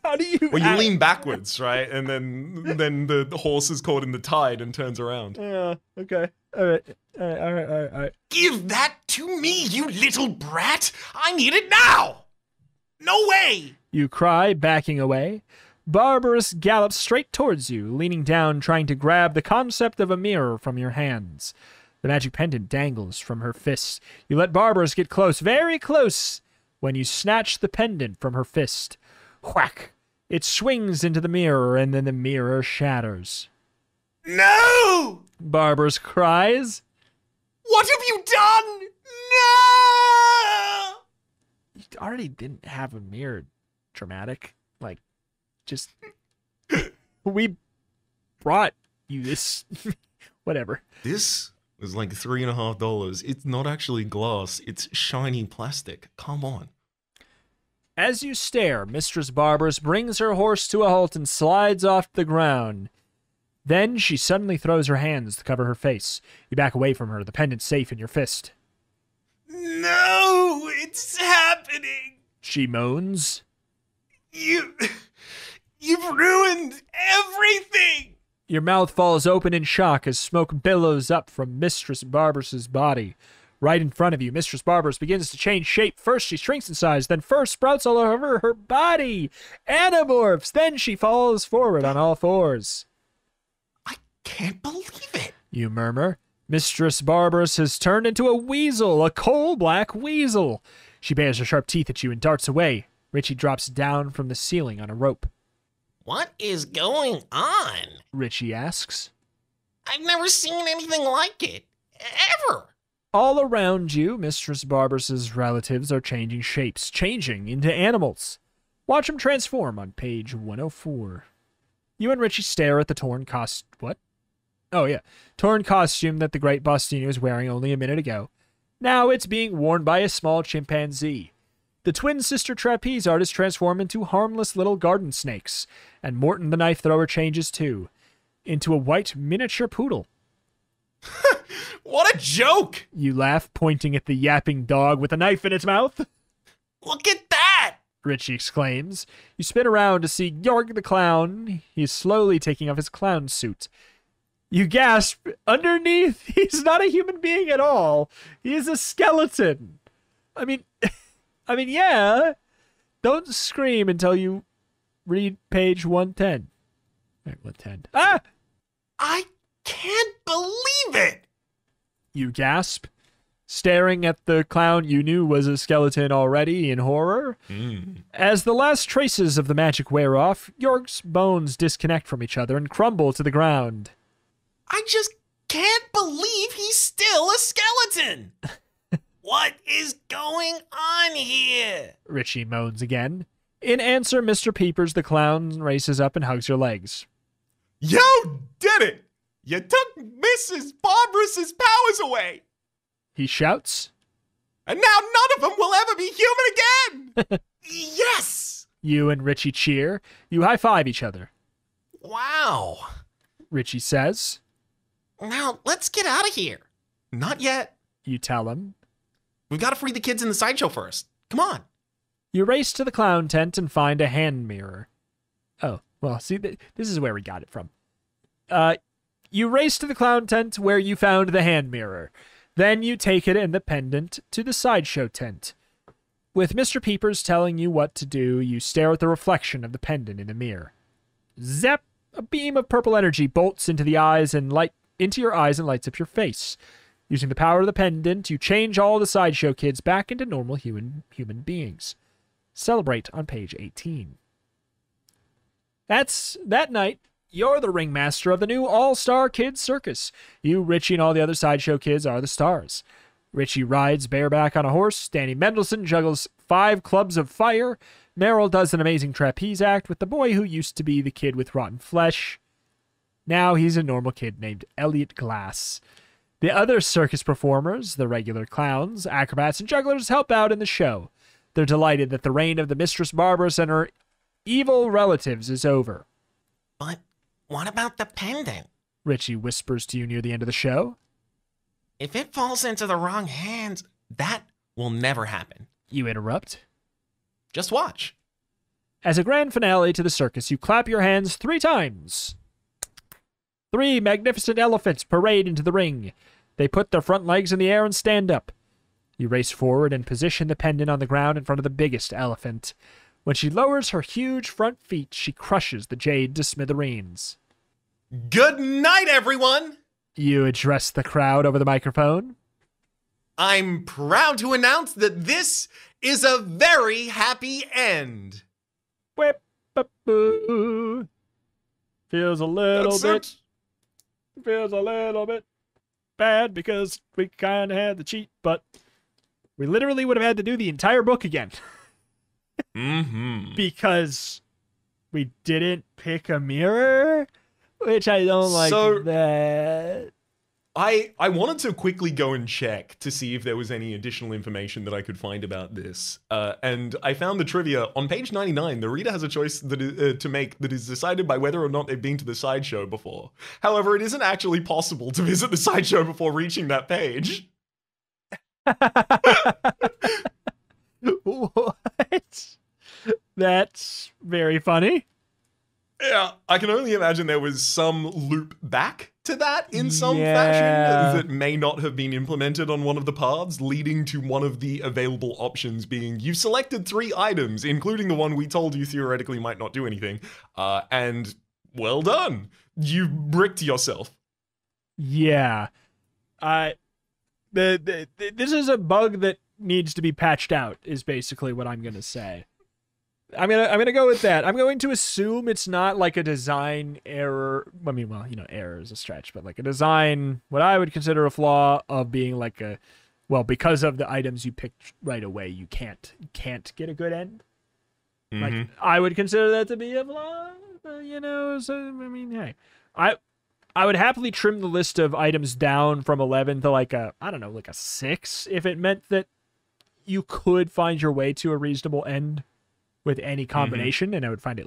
How do you... Well, you lean backwards, right? And then the horse is caught in the tide and turns around. Yeah, okay. All right. Give that to me, you little brat! I need it now! No way! You cry, backing away. Barbarous gallops straight towards you, leaning down, trying to grab the concept of a mirror from your hands. The magic pendant dangles from her fists. You let Barbarous get close, very close, when you snatch the pendant from her fist. Whack! It swings into the mirror, and then the mirror shatters. No! Barbarous cries. What have you done? already didn't have a mirror dramatic. Like, just we brought you this. Whatever. This is like $3.50. It's not actually glass. It's shiny plastic. Come on. As you stare, Mistress Barbers brings her horse to a halt and slides off the ground. Then she suddenly throws her hands to cover her face. You back away from her, the pendant safe in your fist. No, it's happening. She moans. You've ruined everything. Your mouth falls open in shock as smoke billows up from Mistress Barbers' body. Right in front of you, Mistress Barbers begins to change shape. First, she shrinks in size, then fur sprouts all over her body. Anamorphs. Then she falls forward on all fours. I can't believe it. You murmur. Mistress Barbers has turned into a weasel, a coal-black weasel. She bares her sharp teeth at you and darts away. Richie drops down from the ceiling on a rope. What is going on? Richie asks. I've never seen anything like it. Ever. All around you, Mistress Barbers' relatives are changing shapes, changing into animals. Watch them transform on page 104. You and Richie stare at the torn torn costume that the great Bostini was wearing only a minute ago. Now it's being worn by a small chimpanzee. The twin sister trapeze artists transform into harmless little garden snakes, and Morton the knife thrower changes too, into a white miniature poodle. What a joke! You laugh, pointing at the yapping dog with a knife in its mouth. Look at that! Richie exclaims. You spin around to see York the clown. He's slowly taking off his clown suit. You gasp. Underneath, he's not a human being at all. He's a skeleton. I mean, yeah. Don't scream until you read page 110. Right, 110. Ah! I can't believe it! You gasp, staring at the clown you knew was a skeleton already in horror. As the last traces of the magic wear off, York's bones disconnect from each other and crumble to the ground. I just can't believe he's still a skeleton! What is going on here? Richie moans again. In answer, Mr. Peepers the clown races up and hugs your legs. You did it! You took Mrs. Barbers' powers away! He shouts. And now none of them will ever be human again! Yes! You and Richie cheer. You high-five each other. Wow. Richie says. Now, let's get out of here. Not yet. You tell him. We've got to free the kids in the sideshow first. Come on. You race to the clown tent and find a hand mirror. Oh, well, see, this is where we got it from. You race to the clown tent where you found the hand mirror. Then you take it and the pendant to the sideshow tent. With Mr. Peepers telling you what to do, you stare at the reflection of the pendant in the mirror. Zap! A beam of purple energy bolts into your eyes and lights up your face. Using the power of the pendant, you change all the sideshow kids back into normal human beings. Celebrate on page 18. That night, you're the ringmaster of the new All-Star Kids Circus. You, Richie, and all the other sideshow kids are the stars. Richie rides bareback on a horse. Danny Mendelsohn juggles 5 clubs of fire. Meryl does an amazing trapeze act with the boy who used to be the kid with rotten flesh. Now he's a normal kid named Elliot Glass. The other circus performers, the regular clowns, acrobats, and jugglers, help out in the show. They're delighted that the reign of the Mistress Barbers and her evil relatives is over. But what about the pendant? Richie whispers to you near the end of the show. If it falls into the wrong hands, that will never happen. You interrupt. Just watch. As a grand finale to the circus, you clap your hands 3 times. 3 magnificent elephants parade into the ring. They put their front legs in the air and stand up. You race forward and position the pendant on the ground in front of the biggest elephant. When she lowers her huge front feet, she crushes the jade to smithereens. Good night, everyone! You address the crowd over the microphone. I'm proud to announce that this is a very happy end. Whip-a-boo. Feels a little bit bad because we kind of had the cheat, but we literally would have had to do the entire book again. because we didn't pick a mirror, which I don't like that. I wanted to quickly go and check to see if there was any additional information that I could find about this. And I found the trivia. On page 99, the reader has a choice to make that is decided by whether or not they've been to the sideshow before. However, it isn't actually possible to visit the sideshow before reaching that page. What? That's very funny. Yeah, I can only imagine there was some loop back to that in some fashion that may not have been implemented on one of the paths, leading to one of the available options being you've selected 3 items, including the one we told you theoretically might not do anything, and well done. You bricked yourself. Yeah. This is a bug that needs to be patched out, is basically what I'm going to say. I'm gonna go with that. I'm going to assume it's not like a design error. I mean, well, error is a stretch, but like a design, what I would consider a flaw of being like because of the items you picked right away, you can't get a good end. Like I would consider that to be a flaw. So I mean, hey, I would happily trim the list of items down from 11 to like a 6 if it meant that you could find your way to a reasonable end with any combination, and I would find it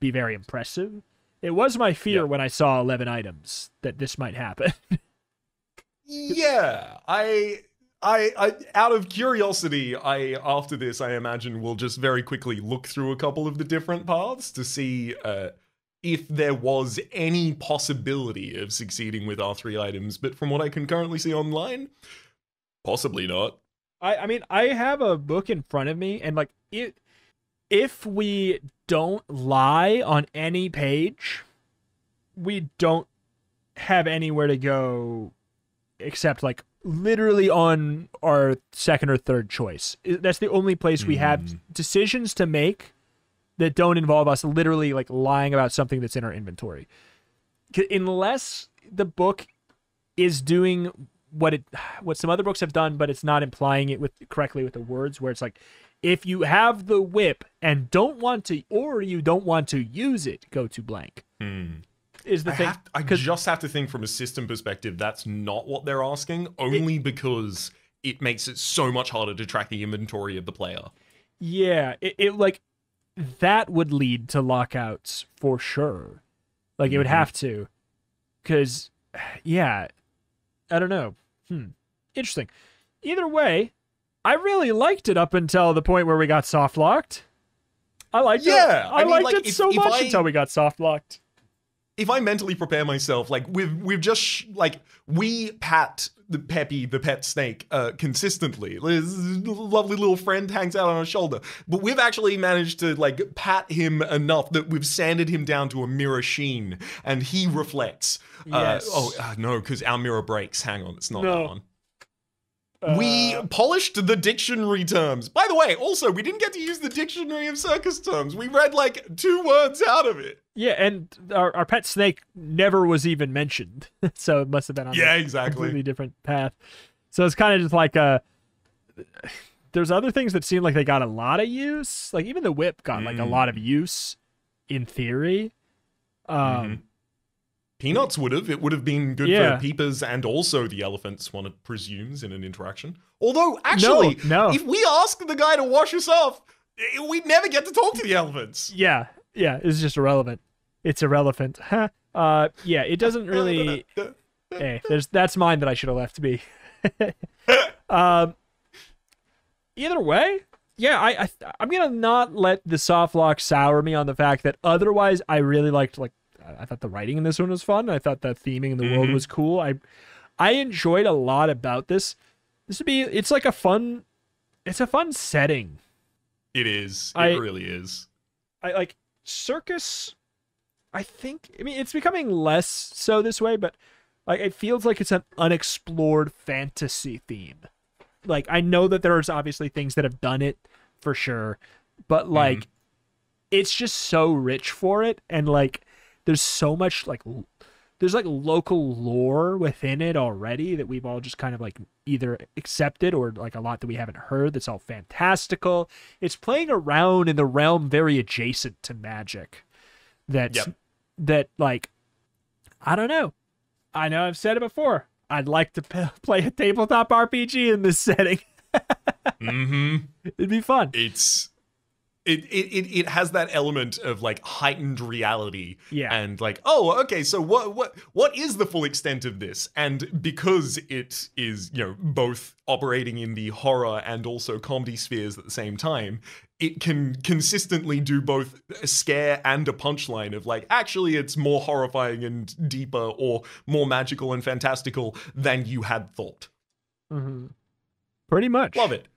be very impressive. It was my fear when I saw 11 items that this might happen. Yeah, I out of curiosity, after this, I imagine we'll just very quickly look through a couple of the different paths to see if there was any possibility of succeeding with our 3 items. But from what I can currently see online, possibly not. I mean, I have a book in front of me, and if we don't lie on any page, we don't have anywhere to go except literally on our second or third choice. That's the only place we have decisions to make that don't involve us literally lying about something that's in our inventory. Unless the book is doing what some other books have done, but it's not implying it correctly with the words, where it's if you have the whip and don't want to, or you don't want to use it, go to blank. Is the thing. I just have to think from a system perspective, that's not what they're asking, only because it makes it so much harder to track the inventory of the player. Yeah, that would lead to lockouts for sure. It would have to. Because, yeah, I don't know. Interesting. Either way, I really liked it up until the point where we got soft locked. I liked it. I liked it so much until we got soft locked. If I mentally prepare myself, we've just we pat the pet snake, consistently. His lovely little friend hangs out on our shoulder, but we've actually managed to pat him enough that we've sanded him down to a mirror sheen, and he reflects. Yes. No, because our mirror breaks. Hang on, it's not that one. We polished the dictionary terms. By the way, also, we didn't get to use the dictionary of circus terms. We read 2 words out of it. Yeah, and our pet snake never was even mentioned. So it must have been on a completely different path. So it's kind of just there's other things that seem like they got a lot of use. Even the whip got a lot of use in theory. Peanuts would have. It would have been good for Peepers and also the elephants, one presumes, in an interaction. Although, actually, no. If we ask the guy to wash us off, we'd never get to talk to the elephants. Yeah, it's just irrelevant. It's irrelevant. Yeah, it doesn't really... Hey, that's mine that I should have left be. Either way, yeah, I'm going to not let the soft lock sour me on the fact that otherwise I really liked, I thought the writing in this one was fun. I thought the theming in the world was cool. I enjoyed a lot about this. It's a fun setting. It is. It really is. I like Circus. It's becoming less so this way, but it feels like it's an unexplored fantasy theme. I know that there's obviously things that have done it for sure, but it's just so rich for it, and there's so much there's like local lore within it already that we've all just kind of like either accepted or like a lot that we haven't heard that's all fantastical. It's playing around in the realm very adjacent to magic. That like, I don't know. I know I've said it before. I'd like to play a tabletop RPG in this setting. It'd be fun. It has that element of like heightened reality, and like, oh, okay, so what is the full extent of this? And because it is, you know, both operating in the horror and also comedy spheres at the same time, it can consistently do both a scare and a punchline of like, actually, it's more horrifying and deeper or more magical and fantastical than you had thought. Pretty much. Love it.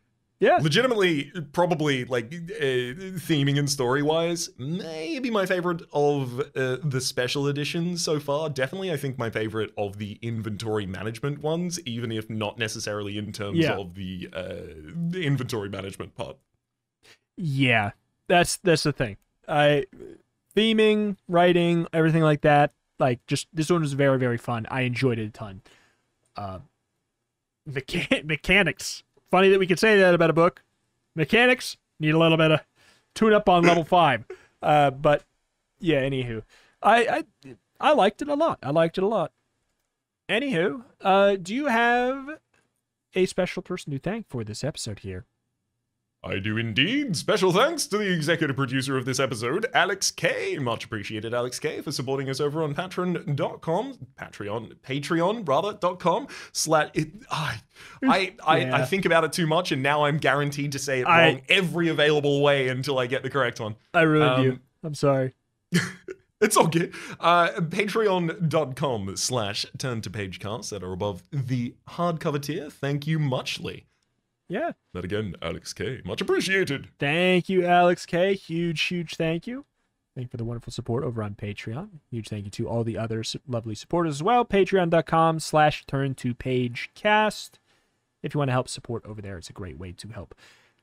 Yeah. Legitimately, probably, like, theming and story-wise, maybe my favorite of the special editions so far. Definitely, I think my favorite of the inventory management ones, even if not necessarily in terms of the inventory management part. Yeah, that's the thing. Theming, writing, everything like that, like, just, this one was very, very fun. I enjoyed it a ton. Mechanics. Funny that we could say that about a book. Mechanics need a little bit of tune-up on level 5. But yeah, anywho, I liked it a lot. Anywho, do you have a special person to thank for this episode here? I do indeed. Special thanks to the executive producer of this episode, Alex K. Much appreciated, Alex K, for supporting us over on patreon.com. I think about it too much, and now I'm guaranteed to say it wrong every available way until I get the correct one. I ruined you. I'm sorry. It's all good. Patreon.com/turn-to-pagecast that are above the hardcover tier. Thank you muchly. Yeah. That again, Alex K. Much appreciated. Thank you, Alex K. Huge thank you. Thank you for the wonderful support over on Patreon. Huge thank you to all the other lovely supporters as well. Patreon.com/turn-to-pagecast. If you want to help support over there, it's a great way to help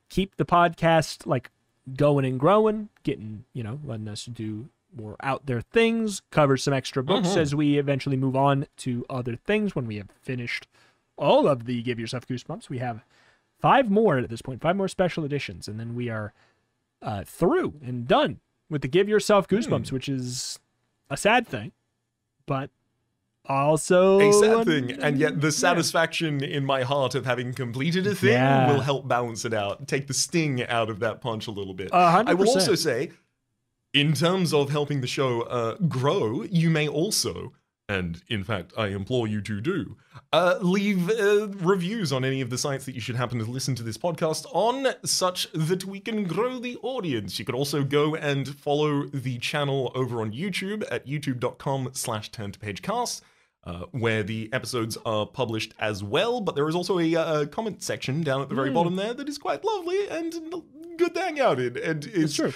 keep the podcast like going and growing, getting, you know, letting us do more out there things, cover some extra books as we eventually move on to other things when we have finished all of the Give Yourself Goosebumps. We have 5 more at this point, 5 more special editions, and then we are through and done with the Give Yourself Goosebumps, which is a sad thing, but also a sad thing, and yet the satisfaction in my heart of having completed a thing will help balance it out, take the sting out of that punch a little bit. 100%. I will also say, in terms of helping the show grow, you may also, and in fact, I implore you to do, leave reviews on any of the sites that you should happen to listen to this podcast on, such that we can grow the audience. You could also go and follow the channel over on YouTube at youtube.com/turn-to-pagecast, where the episodes are published as well, but there is also a comment section down at the very bottom there that is quite lovely and good to hang out in, and it's true.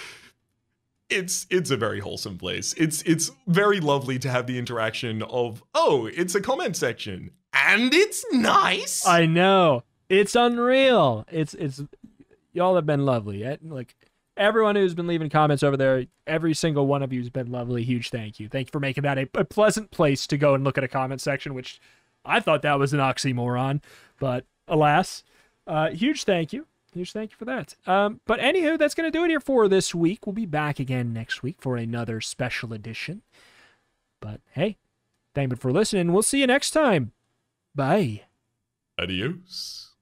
It's a very wholesome place. It's very lovely to have the interaction of, oh, it's a comment section and it's nice. I know. It's unreal. It's y'all have been lovely. Like everyone who's been leaving comments over there, every single one of you has been lovely. Huge thank you. Thank you for making that a pleasant place to go and look at a comment section, which I thought that was an oxymoron, but alas, huge thank you. Huge thank you for that. But anywho, that's going to do it here for this week. We'll be back again next week for another special edition. But hey, thank you for listening. We'll see you next time. Bye. Adios.